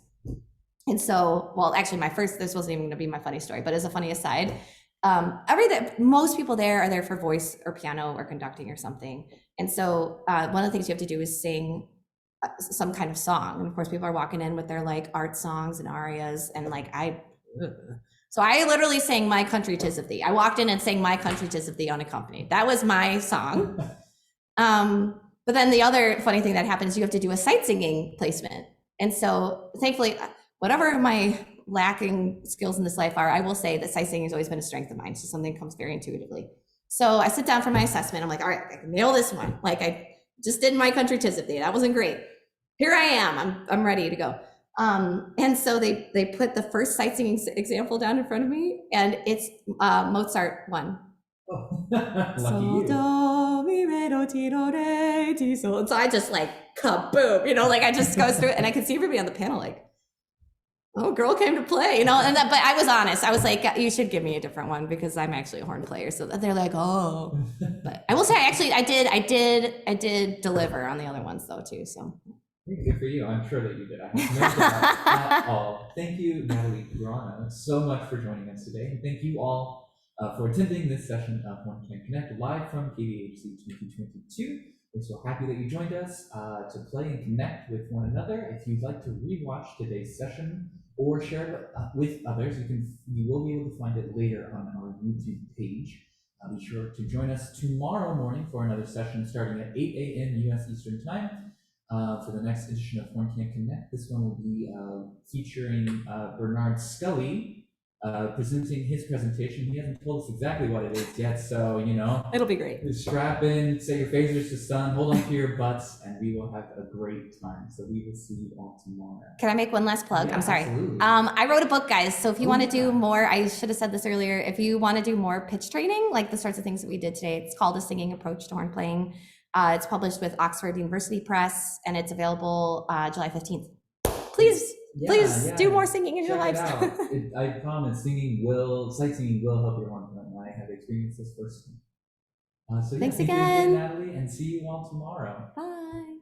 And so, well, actually this wasn't even going to be my funny story, but as a funny aside, most people there are there for voice or piano or conducting or something. And so one of the things you have to do is sing some kind of song. And of course, people are walking in with their like art songs and arias, and like so I literally sang My Country 'Tis of Thee. I walked in and sang My Country 'Tis of Thee unaccompanied. That was my song. But then the other funny thing that happens, you have to do a sight singing placement. And so thankfully, whatever my lacking skills in this life are, I will say that sight singing has always been a strength of mine. So something comes very intuitively. So I sit down for my assessment. I'm like, all right, I can nail this one. Like I just did My Country 'Tis of Thee. That wasn't great. Here I am. I'm ready to go. And so they put the first sight singing example down in front of me, and it's Mozart 1. Oh, lucky you. So, mi, re, do, ti, do, re, ti, so. So I just like kaboom, like I just go through it, and I could see everybody on the panel like, oh, girl came to play, but I was honest. I was like, you should give me a different one because I'm actually a horn player. So they're like, oh, but I will say, I did deliver on the other ones though too. So good for you. I'm sure that you did. I have no doubt at all. Thank you, Natalie Grana, so much for joining us today. And thank you all for attending this session of Horn Camp Connect live from KBHC 2022. We're so happy that you joined us to play and connect with one another. If you'd like to rewatch today's session or share it with others, you will be able to find it later on our YouTube page. Be sure to join us tomorrow morning for another session starting at 8 a.m. U.S. Eastern Time for the next edition of Horn Camp Connect. This one will be featuring Bernard Scully presenting his presentation. He hasn't told us exactly what it is yet, so it'll be great. Strap in, set your phasers to stun, hold on to your butts, and we will have a great time. So we will see you all tomorrow. Can I make one last plug? Yeah, I'm sorry. Absolutely. I wrote a book, guys. So if you want to do more, I should have said this earlier. If you want to do more pitch training, like the sorts of things that we did today, it's called A Singing Approach to Horn Playing. It's published with Oxford University Press, and it's available July 15th. Please do more singing in your lives. I promise, sight singing will help your horn playing. I have experienced this firsthand. So Thanks thank again. you again, Natalie, and see you all tomorrow. Bye.